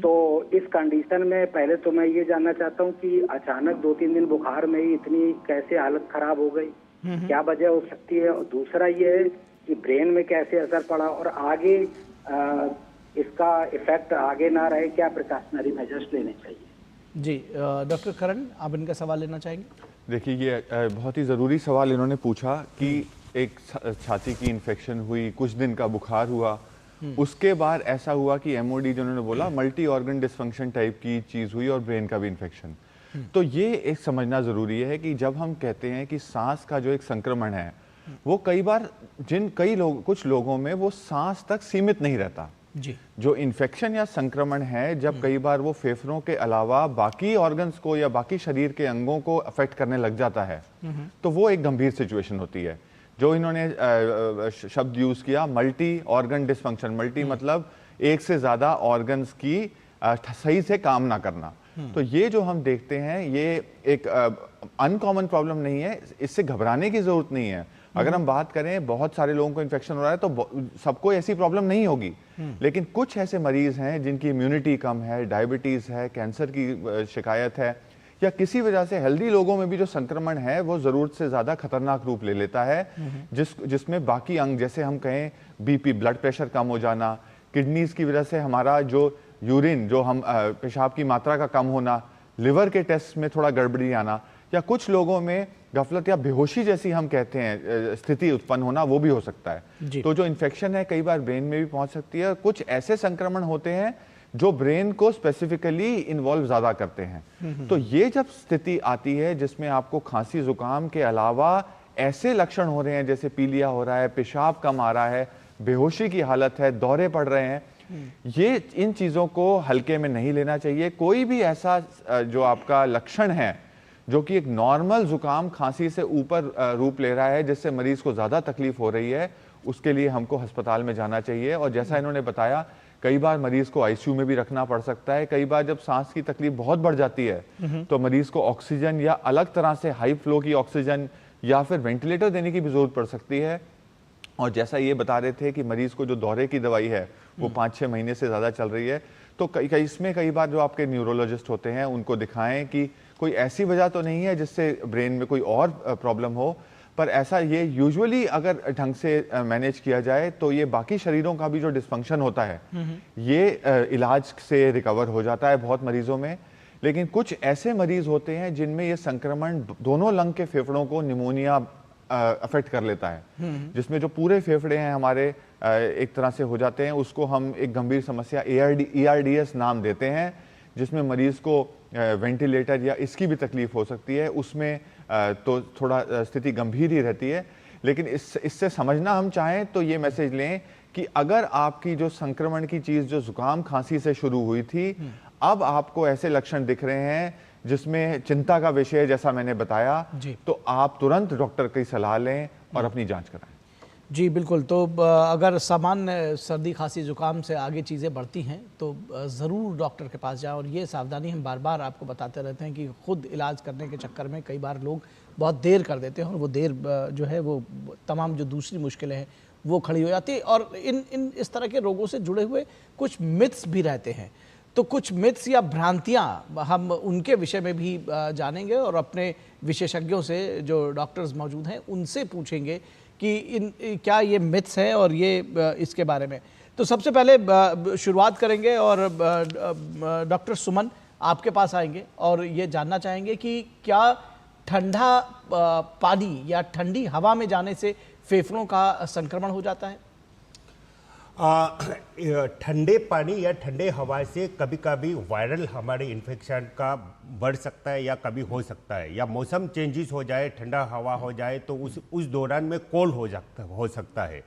Speaker 12: तो इस कंडीशन में पहले तो मैं ये जानना चाहता हूँ कि अचानक 2-3 दिन बुखार में ही इतनी कैसे हालत खराब हो गई, क्या वजह हो सकती है? और दूसरा ये है कि ब्रेन में कैसे असर पड़ा और आगे इसका इफेक्ट आगे ना रहे, क्या प्रिकॉशनरी मेजर्स लेने चाहिए?
Speaker 1: जी डॉक्टर करण, आप इनका सवाल लेना चाहेंगे?
Speaker 2: देखिए, ये बहुत ही ज़रूरी सवाल इन्होंने पूछा कि एक छाती की इन्फेक्शन हुई, कुछ दिन का बुखार हुआ, उसके बाद ऐसा हुआ कि MOD जो उन्होंने बोला मल्टी ऑर्गन डिस्फंक्शन टाइप की चीज़ हुई और ब्रेन का भी इन्फेक्शन। तो ये एक समझना ज़रूरी है कि जब हम कहते हैं कि सांस का जो एक संक्रमण है वो कई बार कुछ लोगों में वो सांस तक सीमित नहीं रहता
Speaker 1: जी।
Speaker 2: जो इन्फेक्शन या संक्रमण है, जब कई बार वो फेफड़ों के अलावा बाकी ऑर्गन्स को या बाकी शरीर के अंगों को अफेक्ट करने लग जाता है तो वो एक गंभीर सिचुएशन होती है। जो इन्होंने शब्द यूज किया मल्टी ऑर्गन डिस्फंक्शन, मल्टी मतलब एक से ज्यादा ऑर्गन्स की सही से काम ना करना। तो ये जो हम देखते हैं ये एक अनकॉमन प्रॉब्लम नहीं है, इससे घबराने की जरूरत नहीं है। अगर हम बात करें बहुत सारे लोगों को इन्फेक्शन हो रहा है तो सबको ऐसी प्रॉब्लम नहीं होगी, लेकिन कुछ ऐसे मरीज हैं जिनकी इम्यूनिटी कम है, डायबिटीज है, कैंसर की शिकायत है या किसी वजह से हेल्दी लोगों में भी जो संक्रमण है वो जरूरत से ज्यादा खतरनाक रूप ले लेता है, जिसमें बाकी अंग जैसे हम कहें BP ब्लड प्रेशर कम हो जाना, किडनीज की वजह से हमारा जो यूरिन जो हम पेशाब की मात्रा का कम होना, लिवर के टेस्ट में थोड़ा गड़बड़ी आना या कुछ लोगों में गफलत या बेहोशी जैसी हम कहते हैं स्थिति उत्पन्न होना, वो भी हो सकता है। तो जो इन्फेक्शन है कई बार ब्रेन में भी पहुंच सकती है। कुछ ऐसे संक्रमण होते हैं जो ब्रेन को स्पेसिफिकली इन्वॉल्व ज्यादा करते हैं। तो ये जब स्थिति आती है जिसमें आपको खांसी जुकाम के अलावा ऐसे लक्षण हो रहे हैं जैसे पीलिया हो रहा है, पेशाब कम आ रहा है, बेहोशी की हालत है, दौरे पड़ रहे हैं, ये इन चीज़ों को हल्के में नहीं लेना चाहिए। कोई भी ऐसा जो आपका लक्षण है जो कि एक नॉर्मल जुकाम खांसी से ऊपर रूप ले रहा है, जिससे मरीज को ज़्यादा तकलीफ हो रही है, उसके लिए हमको अस्पताल में जाना चाहिए। और जैसा इन्होंने बताया, कई बार मरीज को आईसीयू में भी रखना पड़ सकता है। कई बार जब सांस की तकलीफ बहुत बढ़ जाती है तो मरीज को ऑक्सीजन या अलग तरह से हाई फ्लो की ऑक्सीजन या फिर वेंटिलेटर देने की भी जरूरत पड़ सकती है। और जैसा ये बता रहे थे कि मरीज को जो दौरे की दवाई है वो 5-6 महीने से ज़्यादा चल रही है, तो इसमें कई बार जो आपके न्यूरोलॉजिस्ट होते हैं उनको दिखाएं कि कोई ऐसी वजह तो नहीं है जिससे ब्रेन में कोई और प्रॉब्लम हो, पर ऐसा ये यूजुअली अगर ढंग से मैनेज किया जाए तो ये बाकी शरीरों का भी जो डिस्फंक्शन होता है ये इलाज से रिकवर हो जाता है बहुत मरीजों में। लेकिन कुछ ऐसे मरीज होते हैं जिनमें ये संक्रमण दोनों लंग के फेफड़ों को निमोनिया अफेक्ट कर लेता है, जिसमें जो पूरे फेफड़े हैं हमारे एक तरह से हो जाते हैं। उसको हम एक गंभीर समस्या ERDS नाम देते हैं, जिसमें मरीज को वेंटिलेटर या इसकी भी तकलीफ हो सकती है। उसमें तो थोड़ा स्थिति गंभीर ही रहती है। लेकिन इससे समझना हम चाहें तो ये मैसेज लें कि अगर आपकी जो संक्रमण की चीज़ जो जुकाम खांसी से शुरू हुई थी, अब आपको ऐसे लक्षण दिख रहे हैं जिसमें चिंता का विषय, जैसा मैंने बताया, तो आप तुरंत डॉक्टर की सलाह लें और अपनी जांच कराएं।
Speaker 1: जी बिल्कुल। तो अगर सामान्य सर्दी खांसी जुकाम से आगे चीज़ें बढ़ती हैं तो ज़रूर डॉक्टर के पास जाएं। और ये सावधानी हम बार बार आपको बताते रहते हैं कि खुद इलाज करने के चक्कर में कई बार लोग बहुत देर कर देते हैं और वो देर जो है वो तमाम जो दूसरी मुश्किलें हैं वो खड़ी हो जाती है। और इन इस तरह के रोगों से जुड़े हुए कुछ मिथ्स भी रहते हैं, तो कुछ मिथ्स या भ्रांतियां हम उनके विषय में भी जानेंगे और अपने विशेषज्ञों से जो डॉक्टर्स मौजूद हैं उनसे पूछेंगे कि क्या ये मिथ्स है और ये इसके बारे में। तो सबसे पहले शुरुआत करेंगे और डॉक्टर सुमन आपके पास आएंगे और ये जानना चाहेंगे कि क्या ठंडा पानी या ठंडी हवा में जाने से फेफड़ों का संक्रमण हो जाता है?
Speaker 3: ठंडे पानी या ठंडे हवा से कभी कभी वायरल हमारे इन्फेक्शन का बढ़ सकता है या कभी हो सकता है, या मौसम चेंजेस हो जाए, ठंडा हवा हो जाए तो उस दौरान में कोल्ड हो सकता है।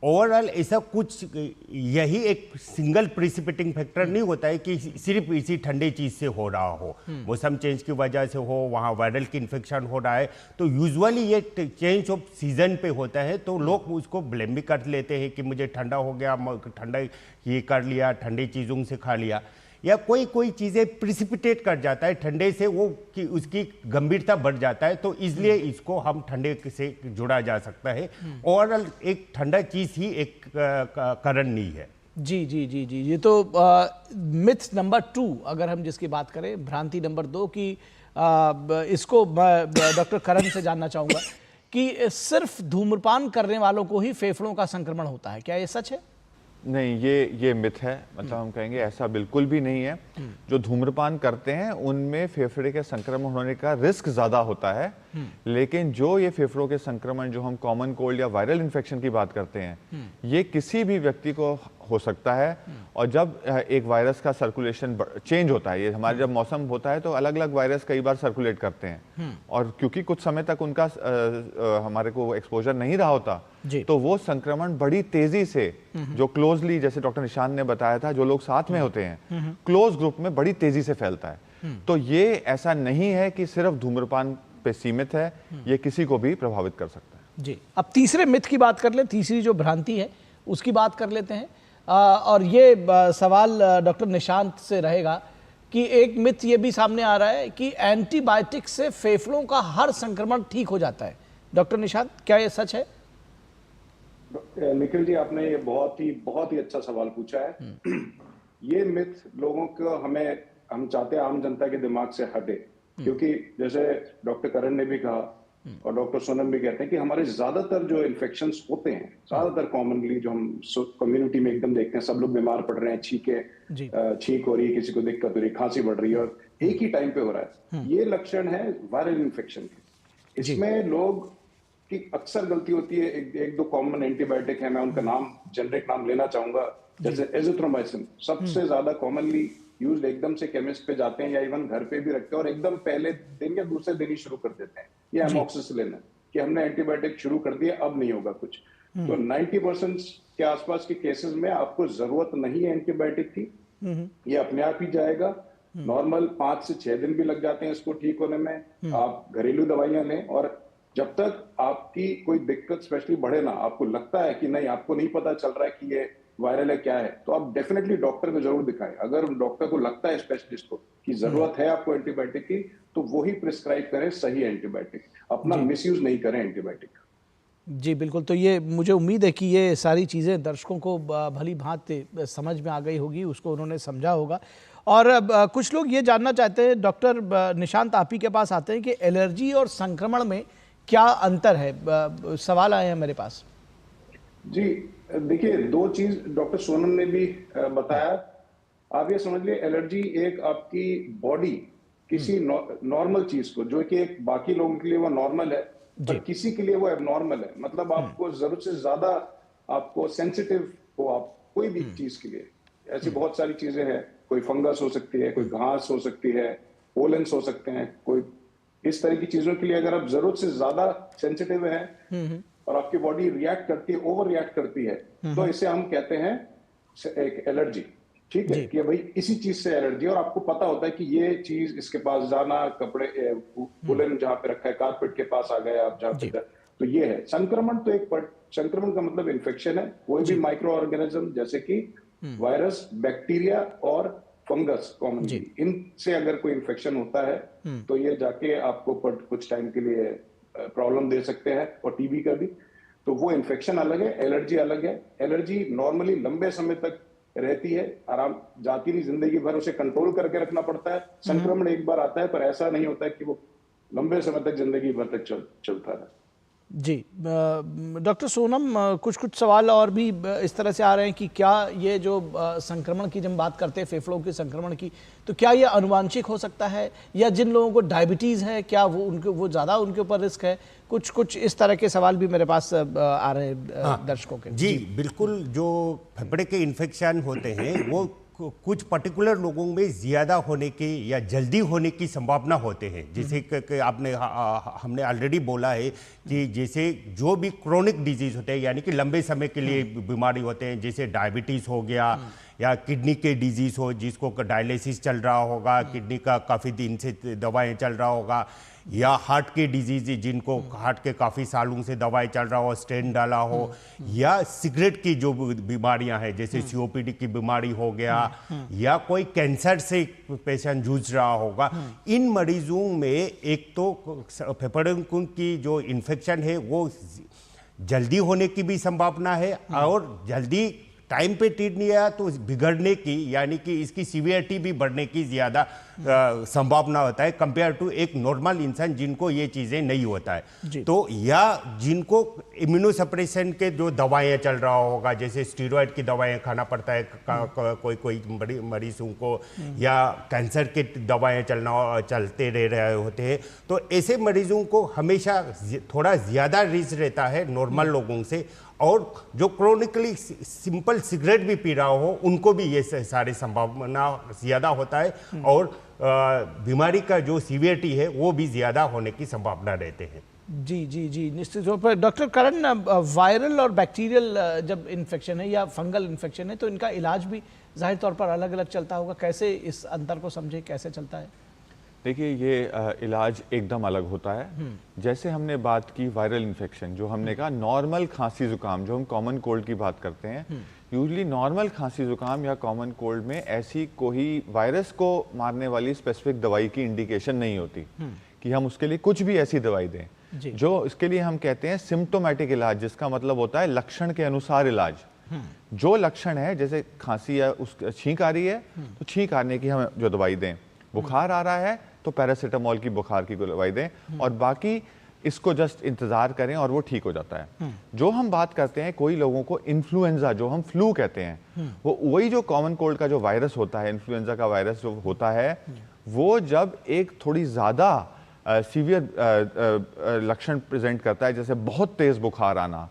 Speaker 3: ओवरऑल ऐसा कुछ यही एक सिंगल प्रिसिपिटिंग फैक्टर नहीं होता है कि सिर्फ इसी ठंडे चीज से हो रहा हो, मौसम चेंज की वजह से हो, वहाँ वायरल की इन्फेक्शन हो रहा है। तो यूजुअली ये चेंज ऑफ सीजन पे होता है, तो लोग उसको ब्लेम भी कर लेते हैं कि मुझे ठंडा हो गया, ठंडा ये कर लिया, ठंडी चीज़ों से खा लिया, या कोई चीज़ें प्रिसिपिटेट कर जाता है ठंडे से, वो कि उसकी गंभीरता बढ़ जाता है। तो इसलिए इसको हम ठंडे से जुड़ा जा सकता है। ओवरऑल एक ठंडा चीज़ ही एक कारण नहीं है।
Speaker 1: जी जी जी जी ये तो मिथ नंबर 2 अगर हम जिसकी बात करें, भ्रांति नंबर 2 की इसको डॉक्टर करण से जानना चाहूँगा कि सिर्फ धूम्रपान करने वालों को ही फेफड़ों का संक्रमण होता है, क्या ये सच है?
Speaker 2: नहीं, ये मिथ है। मतलब हम कहेंगे ऐसा बिल्कुल भी नहीं है। जो धूम्रपान करते हैं उनमें फेफड़े के संक्रमण होने का रिस्क ज़्यादा होता है, लेकिन जो ये फेफड़ों के संक्रमण जो हम कॉमन कोल्ड या वायरल इन्फेक्शन की बात करते हैं, ये किसी भी व्यक्ति को हो सकता है। और जब एक वायरस का सर्कुलेशन चेंज होता है, ये हमारे जब मौसम होता है तो अलग अलग वायरस कई बार सर्कुलेट करते हैं, और क्योंकि कुछ समय तक उनका हमारे को एक्सपोजर नहीं रहा होता, तो वो संक्रमण बड़ी तेजी से, जो क्लोजली, जैसे डॉक्टर निशान ने बताया था, जो लोग साथ में होते हैं क्लोज ग्रुप में, बड़ी तेजी से फैलता है। तो ये ऐसा नहीं है कि सिर्फ धूम्रपान पे सीमित है, ये किसी को भी प्रभावित कर सकता है।
Speaker 1: जी, अब तीसरे मिथ की बात कर ले, तीसरी जो भ्रांति है उसकी बात कर लेते हैं। और ये सवाल डॉक्टर निशांत से रहेगा कि एक मिथ ये भी सामने आ रहा है कि एंटीबायोटिक से फेफड़ों का हर संक्रमण ठीक हो जाता है। डॉक्टर निशांत, क्या ये सच है?
Speaker 4: निखिल जी, आपने ये बहुत ही अच्छा सवाल पूछा है। ये मिथ लोगों को हम चाहते हैं आम जनता के दिमाग से हटे, क्योंकि जैसे डॉक्टर करण ने भी कहा और डॉक्टर सोनम भी कहते हैं कि हमारे ज्यादातर जो इन्फेक्शंस होते हैं, ज्यादातर कॉमनली जो हम कम्युनिटी में एकदम देखते हैं, सब लोग बीमार पड़ रहे हैं, छींक हो रही है, किसी को दिक्कत हो रही है, खांसी बढ़ रही है, और एक ही टाइम पे हो रहा है। ये लक्षण है वायरल इन्फेक्शन के। इसमें लोग की अक्सर गलती होती है। एक दो कॉमन एंटीबायोटिक है, मैं उनका नाम, जेनरिक नाम लेना चाहूंगा, जैसे एजिथ्रोमाइसिन सबसे ज्यादा कॉमनली यूज, एकदम से केमिस्ट पे जाते हैं या इवन घर पे भी रखते हैं और एकदम पहले दिन या दूसरे दिन ही शुरू कर देते हैं। ये एमॉक्सिसिलिन है कि हमने एंटीबायोटिक शुरू कर दिया, अब नहीं होगा कुछ। तो 90% के आसपास के केसेस में आपको जरूरत नहीं है एंटीबायोटिक की, ये अपने आप ही जाएगा। नॉर्मल 5 से 6 दिन भी लग जाते हैं इसको ठीक होने में। आप घरेलू दवाइयां लें, और जब तक आपकी कोई दिक्कत स्पेशली बढ़े ना, आपको लगता है कि नहीं, आपको नहीं पता चल रहा है कि ये वायरल है क्या है, तो आप डेफिनेटली डॉक्टर को जरूर दिखाएं। अगर डॉक्टर को लगता है, स्पेशलिस्ट को, कि जरूरत है आपको एंटीबायोटिक की, तो वो ही प्रिस्क्राइब करें सही एंटीबायोटिक, अपना मिसयूज नहीं करें एंटीबायोटिक।
Speaker 1: जी बिल्कुल। तो ये मुझे उम्मीद है कि ये सारी चीज़ें दर्शकों को भली भांति समझ में आ गई होगी, उसको उन्होंने समझा होगा। और कुछ लोग ये जानना चाहते हैं, डॉक्टर निशांत आप ही के पास आते हैं, कि एलर्जी और संक्रमण में क्या अंतर है? सवाल आए हैं मेरे पास।
Speaker 4: जी देखिए, 2 चीज डॉक्टर सोनम ने भी बताया। आप ये समझ लिए, एलर्जी एक आपकी बॉडी किसी नॉर्मल चीज को, जो कि एक बाकी लोगों के लिए वो नॉर्मल है, पर किसी के लिए वो एबनॉर्मल है। मतलब आपको जरूरत से ज्यादा आपको सेंसिटिव हो आप कोई भी चीज के लिए। ऐसी बहुत सारी चीजें हैं, कोई फंगस हो सकती है, कोई घास हो सकती है, पोलेंस हो सकते हैं, कोई इस तरह की चीजों के लिए अगर आप जरूरत से ज्यादा सेंसिटिव हैं और आपकी बॉडी रिएक्ट करती है, ओवर रिएक्ट करती है, तो इसे हम कहते हैं एक एलर्जी। ठीक है, कि भाई इसी चीज से एलर्जी, और आपको पता होता है कि ये चीज इसके पास जाना, कपड़े वुलन जहां पे रखा है, कारपेट के पास आ गए आप जहां पे, तो ये है। संक्रमण तो संक्रमण का मतलब इन्फेक्शन है, कोई भी माइक्रो ऑर्गेनिज्म जैसे कि वायरस, बैक्टीरिया और फंगस कॉमनली, इनसे अगर कोई इन्फेक्शन होता है तो ये जाके आपको कुछ टाइम के लिए प्रॉब्लम दे सकते हैं, और टीबी का भी। तो वो इन्फेक्शन अलग है, एलर्जी अलग है। एलर्जी नॉर्मली लंबे समय तक रहती है, आराम जाती नहीं, जिंदगी भर उसे कंट्रोल करके रखना पड़ता है। संक्रमण एक बार आता है, पर ऐसा नहीं होता है कि वो लंबे समय तक, जिंदगी भर तक चलता है।
Speaker 1: जी डॉक्टर सोनम, कुछ सवाल और भी इस तरह से आ रहे हैं कि क्या ये जो संक्रमण की जब बात करते हैं, फेफड़ों के संक्रमण की, तो क्या ये आनुवांशिक हो सकता है, या जिन लोगों को डायबिटीज़ है क्या वो ज़्यादा उनके ऊपर रिस्क है? कुछ इस तरह के सवाल भी मेरे पास आ रहे हैं दर्शकों के।
Speaker 3: जी बिल्कुल, जो फेफड़े के इन्फेक्शन होते हैं वो कुछ पर्टिकुलर लोगों में ज़्यादा होने की या जल्दी होने की संभावना होते हैं। जैसे कि हमने ऑलरेडी बोला है कि जैसे जो भी क्रोनिक डिजीज़ होते हैं, यानी कि लंबे समय के लिए बीमारी होते हैं, जैसे डायबिटीज़ हो गया, या किडनी के डिजीज़ हो जिसको डायलिसिस चल रहा होगा, किडनी का काफ़ी दिन से दवाएं चल रहा होगा, या हार्ट के डिजीज जिनको हार्ट के काफ़ी सालों से दवाई चल रहा हो, स्टेंट डाला हो, या सिगरेट की जो बीमारियां हैं जैसे सीओपीडी की बीमारी हो गया, या कोई कैंसर से पेशेंट जूझ रहा होगा, इन मरीजों में एक तो फेफड़े की जो इन्फेक्शन है वो जल्दी होने की भी संभावना है, और जल्दी टाइम पे ट्रीट नहीं आया तो बिगड़ने की, यानी कि इसकी सीवियरिटी भी बढ़ने की ज़्यादा संभावना होता है कंपेयर टू एक नॉर्मल इंसान जिनको ये चीज़ें नहीं होता है। तो या जिनको इम्यूनोसप्रेशन के जो दवाएं चल रहा होगा, जैसे स्टीरॉयड की दवाएं खाना पड़ता है कोई मरीजों को, या कैंसर के दवाएं चलते रह रहे होते हैं, तो ऐसे मरीजों को हमेशा थोड़ा ज़्यादा रिस्क रहता है नॉर्मल लोगों से। और जो क्रोनिकली सिंपल सिगरेट भी पी रहा हो उनको भी ये सारी संभावना ज़्यादा होता है, और बीमारी का जो सीवियरिटी है वो भी ज़्यादा होने की संभावना रहते हैं।
Speaker 1: जी निश्चित तौर पर। डॉक्टर करण, वायरल और बैक्टीरियल जब इन्फेक्शन है या फंगल इन्फेक्शन है तो इनका इलाज भी जाहिर तौर पर अलग अलग चलता होगा, कैसे इस अंतर को समझे, कैसे चलता है?
Speaker 2: देखिए, ये इलाज एकदम अलग होता है। जैसे हमने बात की वायरल इन्फेक्शन, जो हमने कहा नॉर्मल खांसी जुकाम, जो हम कॉमन कोल्ड की बात करते हैं, यूजली नॉर्मल खांसी जुकाम या कॉमन कोल्ड में ऐसी कोई वायरस को मारने वाली स्पेसिफिक दवाई की इंडिकेशन नहीं होती कि हम उसके लिए कुछ भी ऐसी दवाई दें। जो इसके लिए हम कहते हैं सिम्प्टोमेटिक इलाज, जिसका मतलब होता है लक्षण के अनुसार इलाज। जो लक्षण है, जैसे खांसी या छींक आ रही है तो छींक आने की हम जो दवाई दें, बुखार आ रहा है तो पैरासीटामोल की बुखार की दवाई दें, और बाकी इसको जस्ट इंतजार करें और वो ठीक हो जाता है। जो हम बात करते हैं, कोई लोगों को इन्फ्लुएंजा, जो हम फ्लू कहते हैं, वो वही जो कॉमन कोल्ड का जो वायरस होता है, इन्फ्लुएंजा का वायरस जो होता है, वो जब एक थोड़ी ज़्यादा सीवियर लक्षण प्रेजेंट करता है, जैसे बहुत तेज बुखार आना,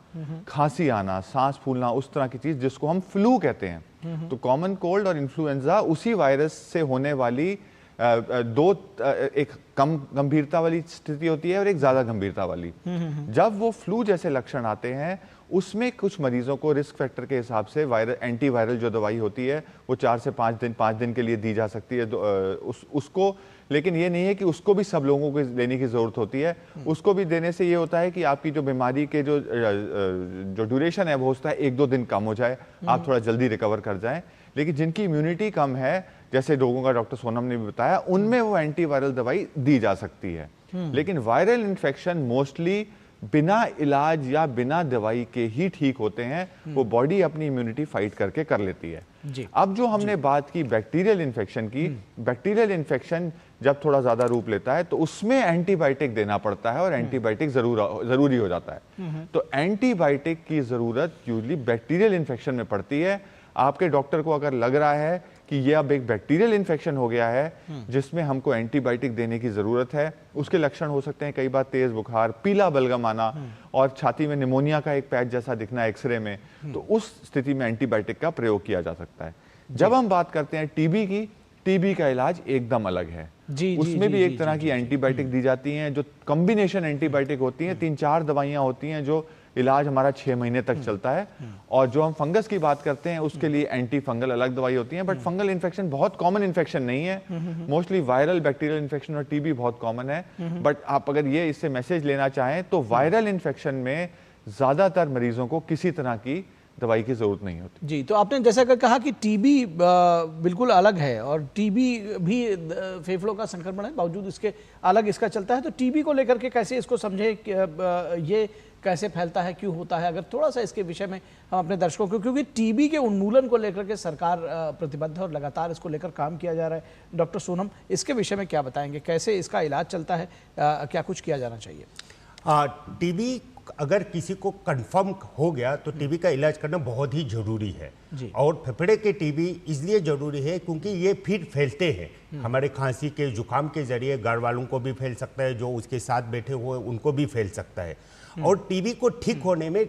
Speaker 2: खांसी आना, सांस फूलना, उस तरह की चीज़ जिसको हम फ्लू कहते हैं। तो कॉमन कोल्ड और इन्फ्लुएंजा उसी वायरस से होने वाली एक कम गंभीरता वाली स्थिति होती है और एक ज़्यादा गंभीरता वाली। जब वो फ्लू जैसे लक्षण आते हैं उसमें कुछ मरीजों को रिस्क फैक्टर के हिसाब से एंटीवायरल जो दवाई होती है वो 4 से 5 दिन के लिए दी जा सकती है उसको। लेकिन ये नहीं है कि उसको भी सब लोगों को लेने की ज़रूरत होती है। उसको भी देने से ये होता है कि आपकी जो बीमारी के जो ड्यूरेशन है वो होता है 1-2 दिन कम हो जाए, आप थोड़ा जल्दी रिकवर कर जाएं। लेकिन जिनकी इम्यूनिटी कम है, जैसे लोगों का डॉक्टर सोनम ने भी बताया, उनमें वो एंटीवायरल दवाई दी जा सकती है। लेकिन वायरल इन्फेक्शन मोस्टली बिना इलाज या बिना दवाई के ही ठीक होते हैं। वो बॉडी अपनी इम्यूनिटी फाइट करके कर लेती है। अब जो हमने बात की बैक्टीरियल इन्फेक्शन की, बैक्टीरियल इन्फेक्शन जब थोड़ा ज्यादा रूप लेता है तो उसमें एंटीबायोटिक देना पड़ता है और एंटीबायोटिक जरूरी हो जाता है। तो एंटीबायोटिक की जरूरत यूजली बैक्टीरियल इन्फेक्शन में पड़ती है। आपके डॉक्टर को अगर लग रहा है कि ये अब एक बैक्टीरियल इन्फेक्शन हो गया है जिसमें हमको एंटीबायोटिक देने की जरूरत है, उसके लक्षण हो सकते हैं कई बार तेज बुखार, पीला बलगम आना और छाती में निमोनिया का एक पैच जैसा दिखना एक्सरे में, तो उस स्थिति में एंटीबायोटिक का प्रयोग किया जा सकता है। जब हम बात करते हैं टीबी की, टीबी का इलाज एकदम अलग है। उसमें भी एक तरह की एंटीबायोटिक दी जाती हैं जो कॉम्बिनेशन एंटीबायोटिक होती हैं। 3-4 दवाइयां होती हैं जो इलाज हमारा 6 महीने तक चलता है। और जो हम फंगस की बात करते हैं उसके लिए एंटी फंगल अलग दवाई होती है। बट फंगल इन्फेक्शन बहुत कॉमन इन्फेक्शन नहीं है। मोस्टली वायरल बैक्टीरियल इन्फेक्शन और टीबी बहुत कॉमन है। बट आप अगर ये इससे मैसेज लेना चाहें तो वायरल इन्फेक्शन में ज्यादातर मरीजों को किसी तरह की दवाई की जरूरत नहीं होती।
Speaker 1: जी, तो आपने जैसा कहा कि टीबी बिल्कुल अलग है और टीबी भी फेफड़ों का संक्रमण है, बावजूद इसके अलग इसका चलता है। तो टीबी को लेकर के कैसे इसको समझे, ये कैसे फैलता है, क्यों होता है, अगर थोड़ा सा इसके विषय में हम अपने दर्शकों को, क्योंकि टीबी के उन्मूलन को लेकर के सरकार प्रतिबद्ध है और लगातार इसको लेकर काम किया जा रहा है। डॉक्टर सोनम, इसके विषय में क्या बताएंगे, कैसे इसका इलाज चलता है, क्या कुछ किया जाना चाहिए?
Speaker 3: टीबी अगर किसी को कंफर्म हो गया तो टीबी का इलाज करना बहुत ही जरूरी है। और फेफड़े के टीबी इसलिए जरूरी है क्योंकि ये फिर फैलते हैं। हमारे खांसी के जुकाम के जरिए घर वालों को भी फैल सकता है, जो उसके साथ बैठे हुए उनको भी फैल सकता है। और टीबी को ठीक होने में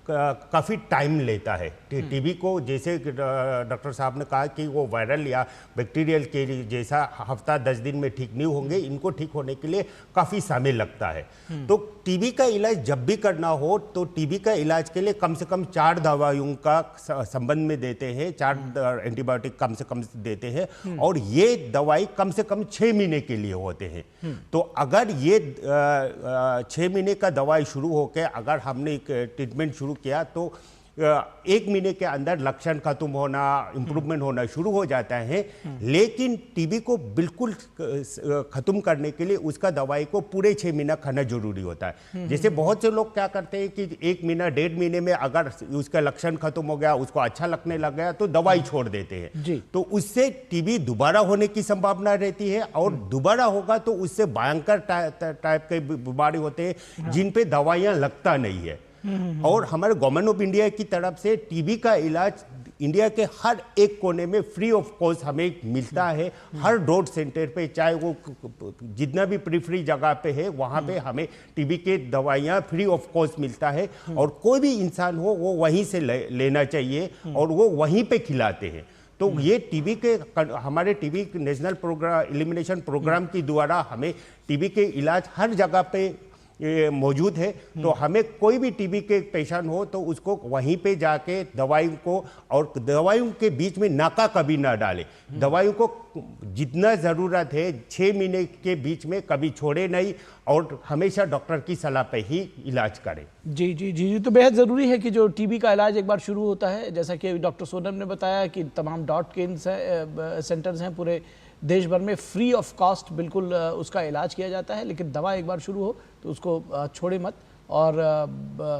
Speaker 3: काफ़ी टाइम लेता है। टीबी को जैसे डॉक्टर साहब ने कहा कि वो वायरल या बैक्टीरियल के जैसा हफ्ता 10 दिन में ठीक नहीं होंगे, इनको ठीक होने के लिए काफ़ी समय लगता है। तो टीबी का इलाज जब भी करना हो तो टीबी का इलाज के लिए कम से कम 4 दवाइयों का संबंध में देते हैं, 4 एंटीबायोटिक कम से कम देते हैं। और ये दवाई कम से कम 6 महीने के लिए होते हैं। तो अगर ये 6 महीने का दवाई शुरू होकर अगर हमने ट्रीटमेंट शुरू किया तो 1 महीने के अंदर लक्षण खत्म होना, इंप्रूवमेंट होना शुरू हो जाता है। लेकिन टीबी को बिल्कुल खत्म करने के लिए उसका दवाई को पूरे 6 महीना खाना जरूरी होता है। जैसे बहुत से लोग क्या करते हैं कि 1 महीना 1.5 महीने में अगर उसका लक्षण खत्म हो गया, उसको अच्छा लगने लग गया तो दवाई छोड़ देते हैं। तो उससे टीबी दोबारा होने की संभावना रहती है और दोबारा होगा तो उससे भयंकर टाइप के बीमारी होते हैं जिन पे दवाइयाँ लगता नहीं है। और हमारे गवर्नमेंट ऑफ इंडिया की तरफ से टीबी का इलाज इंडिया के हर एक कोने में फ्री ऑफ कॉस्ट हमें मिलता है। हर डॉट सेंटर पे, चाहे वो जितना भी प्रीफ्री जगह पे है, वहाँ पे हमें टीबी के दवाइयाँ फ्री ऑफ कॉस्ट मिलता है। और कोई भी इंसान हो वो वहीं से लेना चाहिए और वो वहीं पे खिलाते हैं। तो ये टीबी के हमारे TB national programme elimination programme के द्वारा हमें टीबी के इलाज हर जगह पे मौजूद है। तो हमें कोई भी टीबी के पेशेंट हो तो उसको वहीं पे जाके दवाइयों को, और दवाइयों के बीच में नाका कभी ना डालें। दवाइयों को जितना ज़रूरत है 6 महीने के बीच में कभी छोड़े नहीं और हमेशा डॉक्टर की सलाह पे ही इलाज करें।
Speaker 1: जी जी जी जी, तो बेहद ज़रूरी है कि जो टीबी का इलाज एक बार शुरू होता है, जैसा कि डॉक्टर सोनम ने बताया कि तमाम डॉट केंद्र सेंटर्स हैं पूरे देश भर में, फ्री ऑफ कॉस्ट बिल्कुल उसका इलाज किया जाता है। लेकिन दवा एक बार शुरू हो तो उसको छोड़े मत। और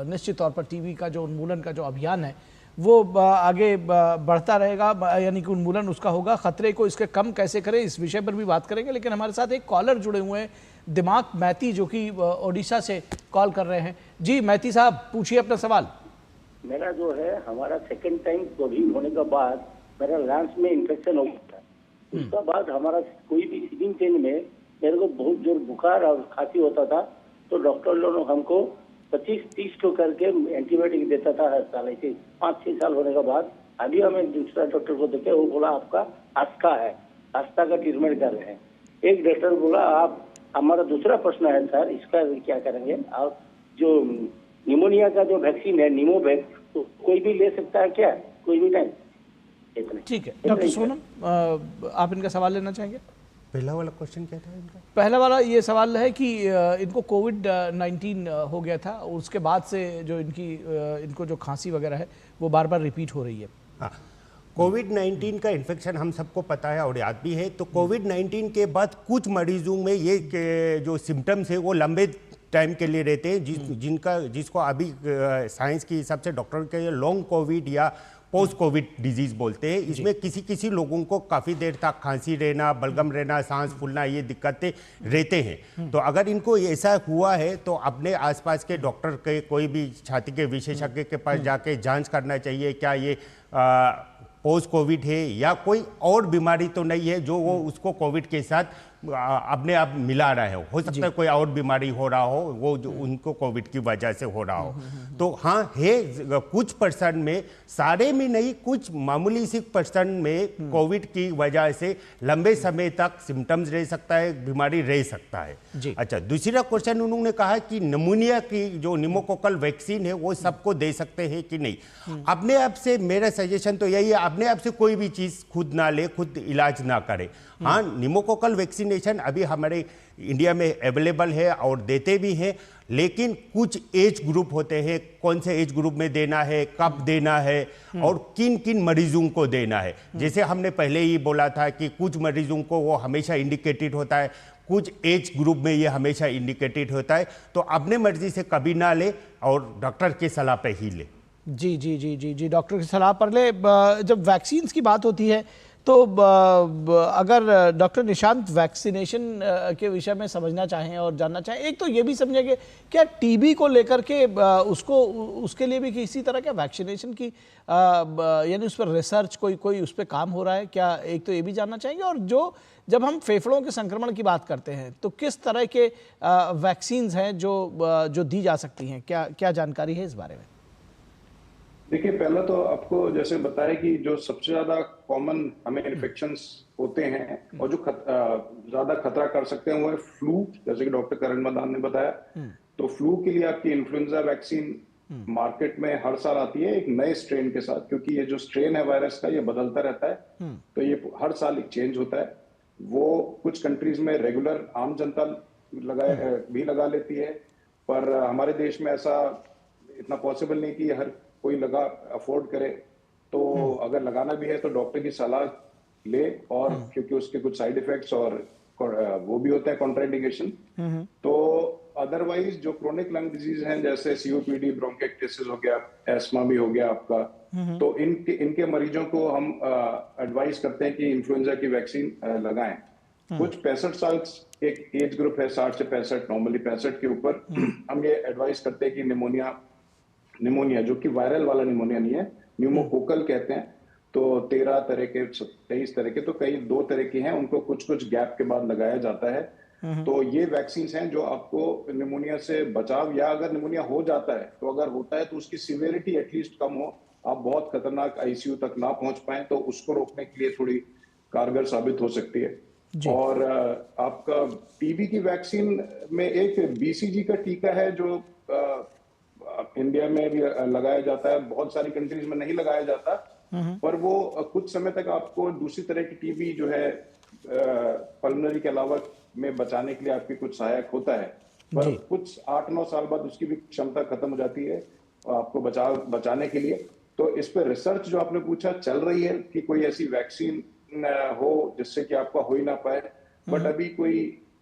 Speaker 1: निश्चित तौर पर टीबी का जो उन्मूलन का जो अभियान है वो आगे बढ़ता रहेगा, यानी कि उन्मूलन उसका होगा। खतरे को इसके कम कैसे करें इस विषय पर भी बात करेंगे। लेकिन हमारे साथ एक कॉलर जुड़े हुए हैं, दिमाग मैती, जो कि ओडिशा से कॉल कर रहे हैं। जी मैती साहब, पूछिए अपना सवाल।
Speaker 13: मेरा जो है, हमारा सेकेंड टाइम कोविड होने के बाद मेरा लंग्स में इन्फेक्शन हो गया था। उसके बाद हमारा कोई भी सीजन चेंज में मेरे को बहुत जोर बुखार और खांसी होता था। तो डॉक्टर लोग हमको 25-30 को करके एंटीबायोटिक देता था हर साल। ऐसे 5-6 साल होने के बाद अभी हमें दूसरा डॉक्टर को देखे, वो बोला आपका आस्था है, आस्था का ट्रीटमेंट कर रहे हैं। एक डॉक्टर बोला आप, हमारा दूसरा प्रश्न है सर, इसका क्या करेंगे आप? जो निमोनिया का जो वैक्सीन है निमोवैक, तो कोई भी ले सकता है क्या, कोई भी टाइम?
Speaker 1: ठीक है डॉक्टर सोनम, आप इनका सवाल लेना चाहेंगे?
Speaker 3: पहला वाला क्वेश्चन क्या था इनका?
Speaker 1: पहला वाला ये सवाल है कि इनको कोविड-19 हो गया था और उसके बाद से जो इनको जो खांसी वगैरह है वो बार बार रिपीट हो रही है।
Speaker 3: हाँ, कोविड-19 का इन्फेक्शन हम सबको पता है और याद भी है। तो कोविड-19 के बाद कुछ मरीजों में ये जो सिम्टम्स है वो लंबे टाइम के लिए रहते हैं, जिसको अभी साइंस के हिसाब से डॉक्टर के लॉन्ग कोविड या पोस्ट कोविड डिजीज बोलते हैं। इसमें किसी लोगों को काफ़ी देर तक खांसी रहना, बलगम रहना, सांस फूलना, ये दिक्कतें रहते हैं। तो अगर इनको ऐसा हुआ है तो अपने आसपास के डॉक्टर के, कोई भी छाती के विशेषज्ञ के पास जाके जांच करना चाहिए, क्या ये पोस्ट कोविड है या कोई और बीमारी तो नहीं है जो वो उसको कोविड के साथ अपने आप मिला रहा है। हो सकता है कोई और बीमारी हो रहा हो, वो जो उनको कोविड की वजह से हो रहा हो। तो हाँ है, कुछ परसेंट में, सारे में नहीं, कुछ मामूली सी परसेंट में कोविड की वजह से लंबे समय तक सिम्टम्स रह सकता है, बीमारी रह सकता है। अच्छा, दूसरा क्वेश्चन उन्होंने कहा कि निमोनिया की जो निमोकोकल वैक्सीन है वो सबको दे सकते हैं कि नहीं। अपने आप से मेरा सजेशन तो यही है, अपने आप से कोई भी चीज़ खुद ना ले, खुद इलाज ना करे। हाँ, निमोकोकल वैक्सीनेशन अभी हमारे इंडिया में अवेलेबल है और देते भी हैं, लेकिन कुछ एज ग्रुप होते हैं, कौन से एज ग्रुप में देना है, कब देना है और किन किन मरीजों को देना है। जैसे हमने पहले ही बोला था कि कुछ मरीजों को वो हमेशा इंडिकेटेड होता है, कुछ एज ग्रुप में ये हमेशा इंडिकेटेड होता है। तो अपने मर्जी से कभी ना ले और डॉक्टर की सलाह पे ही ले।
Speaker 1: जी जी जी जी जी डॉक्टर की सलाह पर ले। जब वैक्सीन्स की बात होती है तो अगर डॉक्टर निशांत वैक्सीनेशन के विषय में समझना चाहें और जानना चाहें, एक तो ये भी समझेंगे क्या टीबी को लेकर के उसके लिए भी किसी तरह का वैक्सीनेशन की यानी उस पर रिसर्च कोई उस पर काम हो रहा है क्या, एक तो ये भी जानना चाहेंगे। और जब हम फेफड़ों के संक्रमण की बात करते हैं तो किस तरह के वैक्सीन्स हैं जो दी जा सकती हैं, क्या जानकारी है इस बारे में?
Speaker 4: देखिए, पहला तो आपको जैसे बताया कि जो सबसे ज्यादा कॉमन हमें इन्फेक्शंस होते हैं और जो ज्यादा खतरा कर सकते हैं वो है फ्लू, जैसे कि डॉक्टर करण मदान ने बताया। तो फ्लू के लिए आपकी इन्फ्लुएंजा वैक्सीन मार्केट में हर साल आती है एक नए स्ट्रेन के साथ, क्योंकि ये जो स्ट्रेन है वायरस का ये बदलता रहता है, तो ये हर साल एक चेंज होता है। वो कुछ कंट्रीज में रेगुलर आम जनता भी लगा लेती है, पर हमारे देश में ऐसा इतना पॉसिबल नहीं कि हर कोई अफोर्ड करे। तो अगर लगाना भी है तो डॉक्टर की सलाह ले, और क्योंकि उसके कुछ साइड इफेक्ट्स और वो भी होता है कॉन्ट्राइंडिकेशन। तो अदरवाइज जो क्रोनिक लंग डिजीज हैं जैसे सीओपीडी, ब्रोंकाइटिस हो गया, एस्मा भी हो गया आपका, तो इनके मरीजों को हम एडवाइस करते हैं कि इन्फ्लुएंजा की वैक्सीन लगाएं। कुछ 65 साल एक एज ग्रुप है, 60 से 65, नॉर्मली 65 के ऊपर हम ये एडवाइस करते हैं कि निमोनिया जो कि वायरल वाला निमोनिया नहीं है, न्यूमोकोकल कहते हैं, तो 13 तरह के 23 तरह के, तो कई 2 तरह के हैं, उनको कुछ गैप के बाद लगाया जाता है। तो ये वैक्सीन हैं जो आपको निमोनिया से बचाव, या अगर निमोनिया हो जाता है तो अगर होता है तो उसकी सिवियरिटी एटलीस्ट कम हो, आप बहुत खतरनाक आईसीयू तक ना पहुंच पाए, तो उसको रोकने के लिए थोड़ी कारगर साबित हो सकती है। और आपका टीबी की वैक्सीन में एक बीसीजी का टीका है जो इंडिया में भी लगाया जाता है, बहुत सारी कंट्रीज में नहीं लगाया जाता, पर वो कुछ समय तक आपको दूसरी तरह की टीबी जो है पल्मोनरी के अलावा में बचाने के लिए आपकी कुछ सहायक होता है, पर कुछ 8-9 साल बाद उसकी भी क्षमता खत्म हो जाती है आपको बचाने के लिए। तो इस पर रिसर्च जो आपने पूछा चल रही है कि कोई ऐसी वैक्सीन हो जिससे कि आपका हो ही ना पाए, बट अभी कोई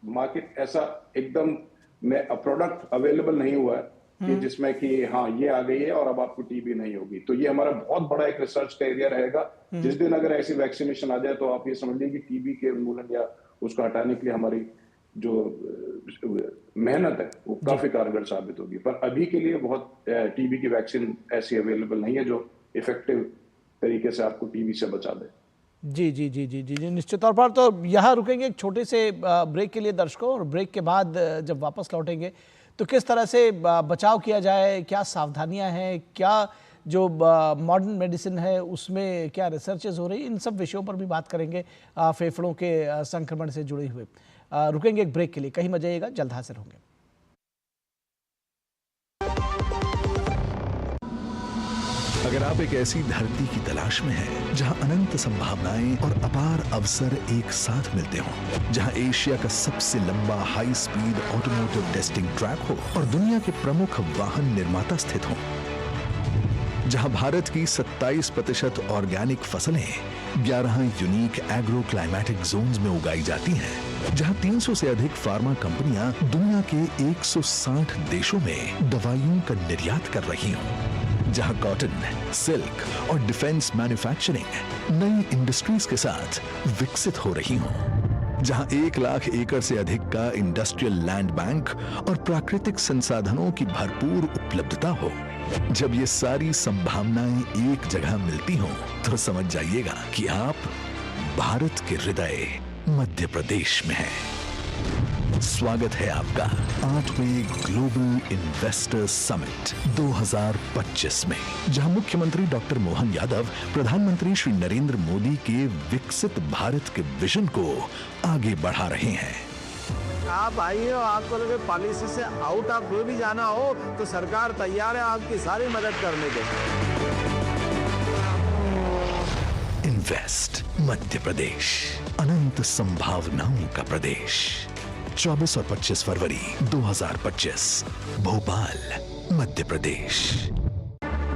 Speaker 4: मार्केट ऐसा एकदम प्रोडक्ट अवेलेबल नहीं हुआ है कि जिसमें कि हाँ ये आ गई है और अब आपको टीबी नहीं होगी। तो ये हमारा बहुत बड़ा एक रिसर्च का एरिया रहेगा। जिस दिन अगर ऐसी वैक्सीनेशन आ जाए तो आप ये समझ लीजिए कि टीबी के उन्मूलन या उसको हटाने के लिए हमारी जो मेहनत है वो काफी कारगर साबित होगी। पर अभी के लिए बहुत टीबी की वैक्सीन ऐसी अवेलेबल नहीं है जो इफेक्टिव तरीके से आपको टीबी से बचा दे।
Speaker 1: जी जी जी जी जी जी निश्चित तौर पर। तो यहाँ रुकेंगे एक छोटे से ब्रेक के लिए दर्शकों, और ब्रेक के बाद जब वापस लौटेंगे तो किस तरह से बचाव किया जाए, क्या सावधानियां हैं, क्या जो मॉडर्न मेडिसिन है उसमें क्या रिसर्चेज हो रही, इन सब विषयों पर भी बात करेंगे फेफड़ों के संक्रमण से जुड़े हुए। रुकेंगे एक ब्रेक के लिए, कहीं मत जाइएगा, जल्द हाजिर होंगे।
Speaker 14: अगर आप एक ऐसी धरती की तलाश में हैं जहां अनंत संभावनाएं और अपार अवसर एक साथ मिलते हों, जहां एशिया का सबसे लंबा high speed automotive testing track हो और दुनिया के प्रमुख वाहन निर्माता स्थित हों, जहां भारत की 27% ऑर्गेनिक फसलें 11 यूनिक एग्रो क्लाइमेटिक जोन्स में उगाई जाती हैं, जहां 300 से अधिक फार्मा कंपनियां दुनिया के 160 देशों में दवाइयों का निर्यात कर रही हों, जहां कॉटन, सिल्क और डिफेंस मैन्युफैक्चरिंग नई इंडस्ट्रीज के साथ विकसित हो रही हों, जहां 1 लाख एकड़ से अधिक का इंडस्ट्रियल लैंड बैंक और प्राकृतिक संसाधनों की भरपूर उपलब्धता हो, जब ये सारी संभावनाएं एक जगह मिलती हों, तो समझ जाइएगा कि आप भारत के हृदय मध्य प्रदेश में हैं। स्वागत है आपका 8वें ग्लोबल इन्वेस्टर समिट 2025 में, जहां मुख्यमंत्री डॉक्टर मोहन यादव प्रधानमंत्री श्री नरेंद्र मोदी के विकसित भारत के विजन को आगे बढ़ा रहे हैं।
Speaker 15: आप आइए और आपको लगे पॉलिसी से आउट ऑफ वे भी जाना हो तो सरकार तैयार है आपकी सारी मदद करने के।
Speaker 14: इन्वेस्ट मध्य प्रदेश, अनंत संभावनाओं का प्रदेश। 24 और 25 फरवरी 2025, भोपाल, मध्य प्रदेश।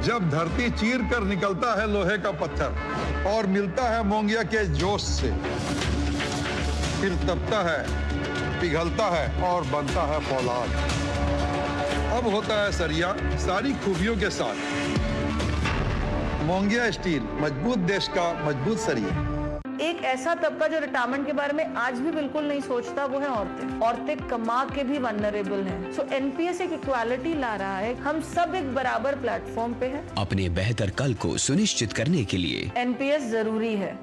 Speaker 9: जब धरती चीर कर निकलता है लोहे का पत्थर और मिलता है मोंगिया के जोश से, फिर तपता है, पिघलता है और बनता है फौलाद। अब होता है सरिया सारी खूबियों के साथ। मोंगिया स्टील, मजबूत देश का मजबूत सरिया।
Speaker 16: एक ऐसा तबका जो रिटायरमेंट के बारे में आज भी बिल्कुल नहीं सोचता, वो है औरतें। औरतें कमा के भी वल्नरेबल हैं। सो एनपीएस एक इक्वालिटी ला रहा है, हम सब एक बराबर प्लेटफॉर्म पे हैं।
Speaker 17: अपने बेहतर कल को सुनिश्चित करने के लिए
Speaker 16: एनपीएस जरूरी है।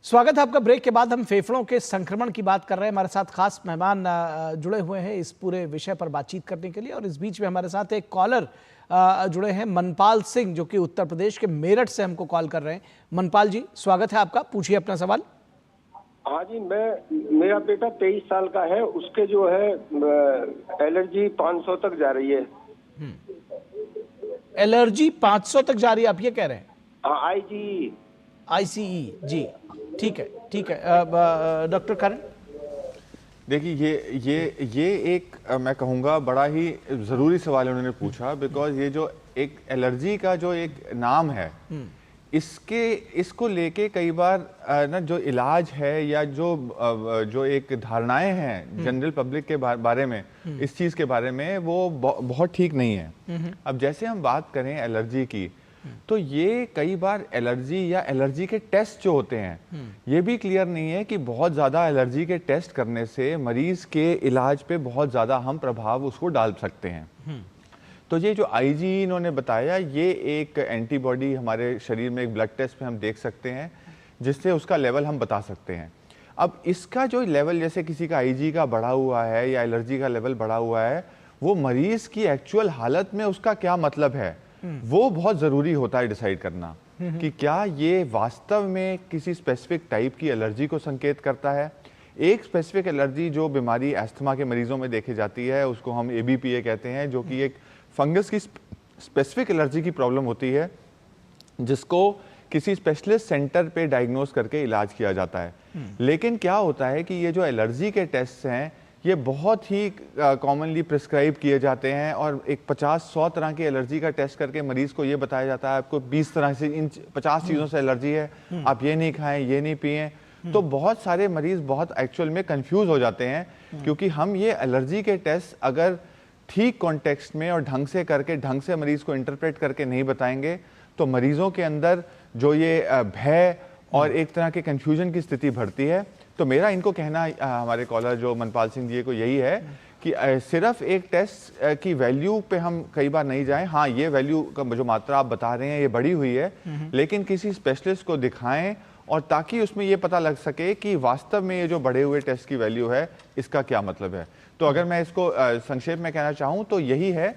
Speaker 1: स्वागत है आपका। ब्रेक के बाद हम फेफड़ों के संक्रमण की बात कर रहे हैं। हमारे साथ खास मेहमान जुड़े हुए हैं इस पूरे विषय पर बातचीत करने के लिए, और इस बीच में हमारे साथ एक कॉलर जुड़े हैं, मनपाल सिंह, जो कि उत्तर प्रदेश के मेरठ से हमको कॉल कर रहे हैं। मनपाल जी, स्वागत है आपका, पूछिए अपना सवाल।
Speaker 18: हाँ जी, मेरा बेटा 23 साल का है, उसके जो है एलर्जी 500 तक जा रही है।
Speaker 1: एलर्जी 500 तक जा रही है, आप ये कह रहे हैं?
Speaker 18: हाँ,
Speaker 1: आईसीई जी, ठीक है, ठीक है। डॉक्टर करण,
Speaker 2: देखिए ये एक मैं कहूँगा बड़ा ही ज़रूरी सवाल उन्होंने पूछा, बिकॉज ये जो एक एलर्जी का जो एक नाम है, इसको लेके कई बार ना जो इलाज है या जो एक धारणाएं हैं जनरल पब्लिक के बारे में, इस चीज़ के बारे में, वो बहुत ठीक नहीं है। अब जैसे हम बात करें एलर्जी की, तो ये कई बार एलर्जी या एलर्जी के टेस्ट जो होते हैं, ये भी क्लियर नहीं है कि बहुत ज़्यादा एलर्जी के टेस्ट करने से मरीज के इलाज पे बहुत ज़्यादा हम प्रभाव उसको डाल सकते हैं। तो ये जो आईजी इन्होंने बताया, ये एक एंटीबॉडी हमारे शरीर में एक ब्लड टेस्ट पे हम देख सकते हैं, जिससे उसका लेवल हम बता सकते हैं। अब इसका जो लेवल, जैसे किसी का आईजी का बढ़ा हुआ है या एलर्जी का लेवल बढ़ा हुआ है, वो मरीज की एक्चुअल हालत में उसका क्या मतलब है, वो बहुत ज़रूरी होता है डिसाइड करना कि क्या ये वास्तव में किसी स्पेसिफिक टाइप की एलर्जी को संकेत करता है। एक स्पेसिफिक एलर्जी जो बीमारी अस्थमा के मरीजों में देखी जाती है, उसको हम ABPA कहते हैं, जो कि एक फंगस की स्पेसिफिक एलर्जी की प्रॉब्लम होती है, जिसको किसी स्पेशलिस्ट सेंटर पे डायग्नोस करके इलाज किया जाता है। लेकिन क्या होता है कि ये जो एलर्जी के टेस्ट हैं, ये बहुत ही कॉमनली प्रिस्क्राइब किए जाते हैं, और एक 50-100 तरह की एलर्जी का टेस्ट करके मरीज को ये बताया जाता है आपको 20 तरह से इन 50 चीज़ों से एलर्जी है, आप ये नहीं खाएं, ये नहीं पिएं। तो बहुत सारे मरीज बहुत एक्चुअल में कंफ्यूज हो जाते हैं, क्योंकि हम ये एलर्जी के टेस्ट अगर ठीक कॉन्टेक्स्ट में और ढंग से करके, ढंग से मरीज को इंटरप्रेट करके नहीं बताएंगे, तो मरीजों के अंदर जो ये भय और एक तरह के कंफ्यूजन की स्थिति बढ़ती है। तो मेरा इनको कहना, हमारे कॉलर जो मनपाल सिंह जी को, यही है कि सिर्फ एक टेस्ट की वैल्यू पे हम कई बार नहीं जाएं। हाँ, ये वैल्यू का जो मात्रा आप बता रहे हैं ये बढ़ी हुई है, लेकिन किसी स्पेशलिस्ट को दिखाएं, और ताकि उसमें ये पता लग सके कि वास्तव में ये जो बढ़े हुए टेस्ट की वैल्यू है, इसका क्या मतलब है। तो अगर मैं इसको संक्षेप में कहना चाहूँ तो यही है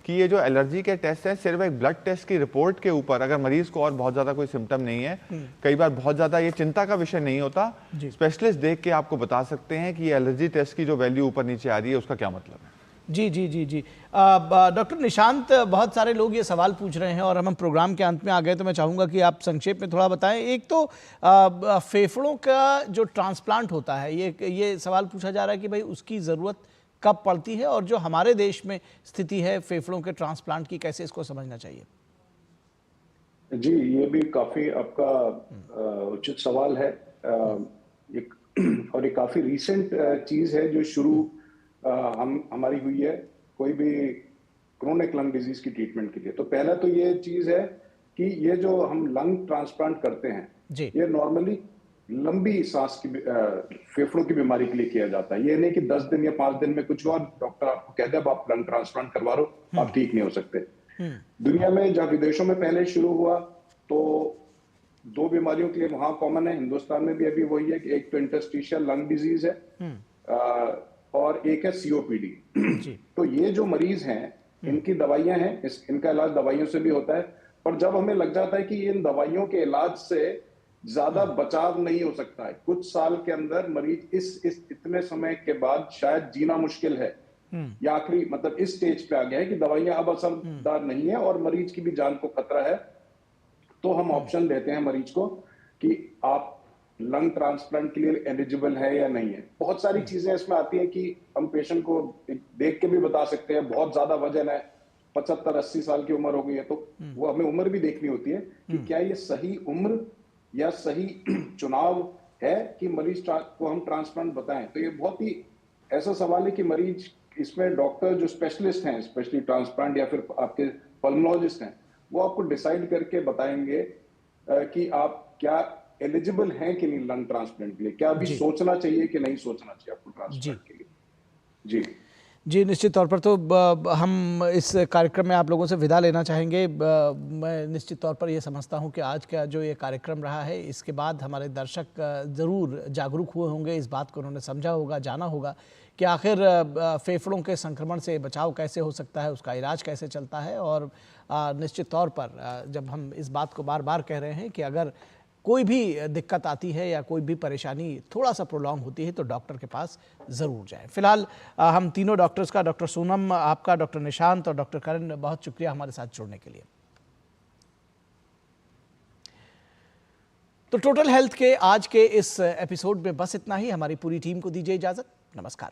Speaker 2: कि ये जो एलर्जी के टेस्ट हैं सिर्फ एक ब्लड टेस्ट की रिपोर्ट के ऊपर, अगर मरीज को और बहुत ज्यादा कोई सिम्टम नहीं है, कई बार बहुत ज्यादा ये चिंता का विषय नहीं होता, स्पेशलिस्ट देख के आपको बता सकते हैं कि ये एलर्जी टेस्ट की जो वैल्यू ऊपर नीचे आ रही है उसका क्या मतलब है।
Speaker 1: जी जी जी जी डॉक्टर निशांत, बहुत सारे लोग ये सवाल पूछ रहे हैं और हम प्रोग्राम के अंत में आ गए, तो मैं चाहूँगा कि आप संक्षेप में थोड़ा बताएं। एक तो फेफड़ों का जो ट्रांसप्लांट होता है, ये सवाल पूछा जा रहा है कि भाई उसकी ज़रूरत कब पड़ती है, और जो हमारे देश में स्थिति है फेफड़ों के ट्रांसप्लांट की, कैसे इसको समझना चाहिए?
Speaker 4: जी, ये भी काफ़ी आपका उचित सवाल है। और ये काफ़ी रिसेंट चीज़ है जो शुरू हमारी हुई है कोई भी क्रोनिक लंग डिजीज की ट्रीटमेंट के लिए। तो पहला तो ये चीज है कि ये जो हम लंग ट्रांसप्लांट करते हैं ये नॉर्मली लंबी सांस की फेफड़ों की बीमारी के लिए किया जाता है। ये नहीं कि 10 दिन या 5 दिन में कुछ और डॉक्टर आपको कह दे अब आप लंग ट्रांसप्लांट करवा लो, आप ठीक नहीं हो सकते। दुनिया में जब विदेशों में पहले शुरू हुआ तो 2 बीमारियों के लिए वहां कॉमन है, हिंदुस्तान में भी अभी वही है कि एक तो इंटरस्टिशियल लंग डिजीज है और एक है सीओपीडी। तो ये जो मरीज हैं इनकी दवाइयां हैं, इनका इलाज दवाइयों से भी होता है, पर जब हमें लग जाता है कि इन दवाइयों के इलाज से ज्यादा बचाव नहीं हो सकता है, कुछ साल के अंदर मरीज इस इतने समय के बाद शायद जीना मुश्किल है या आखिरी मतलब इस स्टेज पे आ गया है कि दवाइयां अब असरदार नहीं है और मरीज की भी जान को खतरा है, तो हम ऑप्शन देते हैं मरीज को कि आप लंग ट्रांसप्लांट के लिए एलिजिबल है या नहीं है। बहुत सारी चीजें इसमें आती हैं कि हम पेशेंट को देख के भी बता सकते हैं, बहुत ज्यादा वजन है, 75-80 साल की उम्र हो गई है, तो वो हमें उम्र भी देखनी होती है कि क्या ये सही उम्र या सही चुनाव है कि मरीज को हम ट्रांसप्लांट बताएं। तो ये बहुत ही ऐसा सवाल है कि मरीज इसमें डॉक्टर जो स्पेशलिस्ट हैं, स्पेशली ट्रांसप्लांट या फिर आपके पल्मोलॉजिस्ट हैं, वो आपको डिसाइड करके बताएंगे कि आप क्या एलिजिबल हैं कि नहीं लंग ट्रांसप्लांट के लिए, क्या अभी सोचना चाहिए कि नहीं सोचना चाहिए आपको ट्रांसप्लांट के लिए। जी, निश्चित तौर पर तो हम इस कार्यक्रम में आप लोगों से विदा लेना चाहेंगे। मैं निश्चित तौर पर ये समझता हूँ कि आज का जो ये कार्यक्रम रहा है इसके बाद हमारे दर्शक ज़रूर जागरूक हुए होंगे, इस बात को उन्होंने समझा होगा, जाना होगा कि आखिर फेफड़ों के संक्रमण से बचाव कैसे हो सकता है, उसका इलाज कैसे चलता है। और निश्चित तौर पर जब हम इस बात को बार बार कह रहे हैं कि अगर कोई भी दिक्कत आती है या कोई भी परेशानी थोड़ा सा प्रोलॉन्ग होती है तो डॉक्टर के पास ज़रूर जाएं। फिलहाल हम तीनों डॉक्टर्स का, डॉक्टर सोनम आपका, डॉक्टर निशांत और डॉक्टर करण, बहुत शुक्रिया हमारे साथ जुड़ने के लिए। तो टोटल हेल्थ के आज के इस एपिसोड में बस इतना ही। हमारी पूरी टीम को दीजिए इजाज़त। नमस्कार।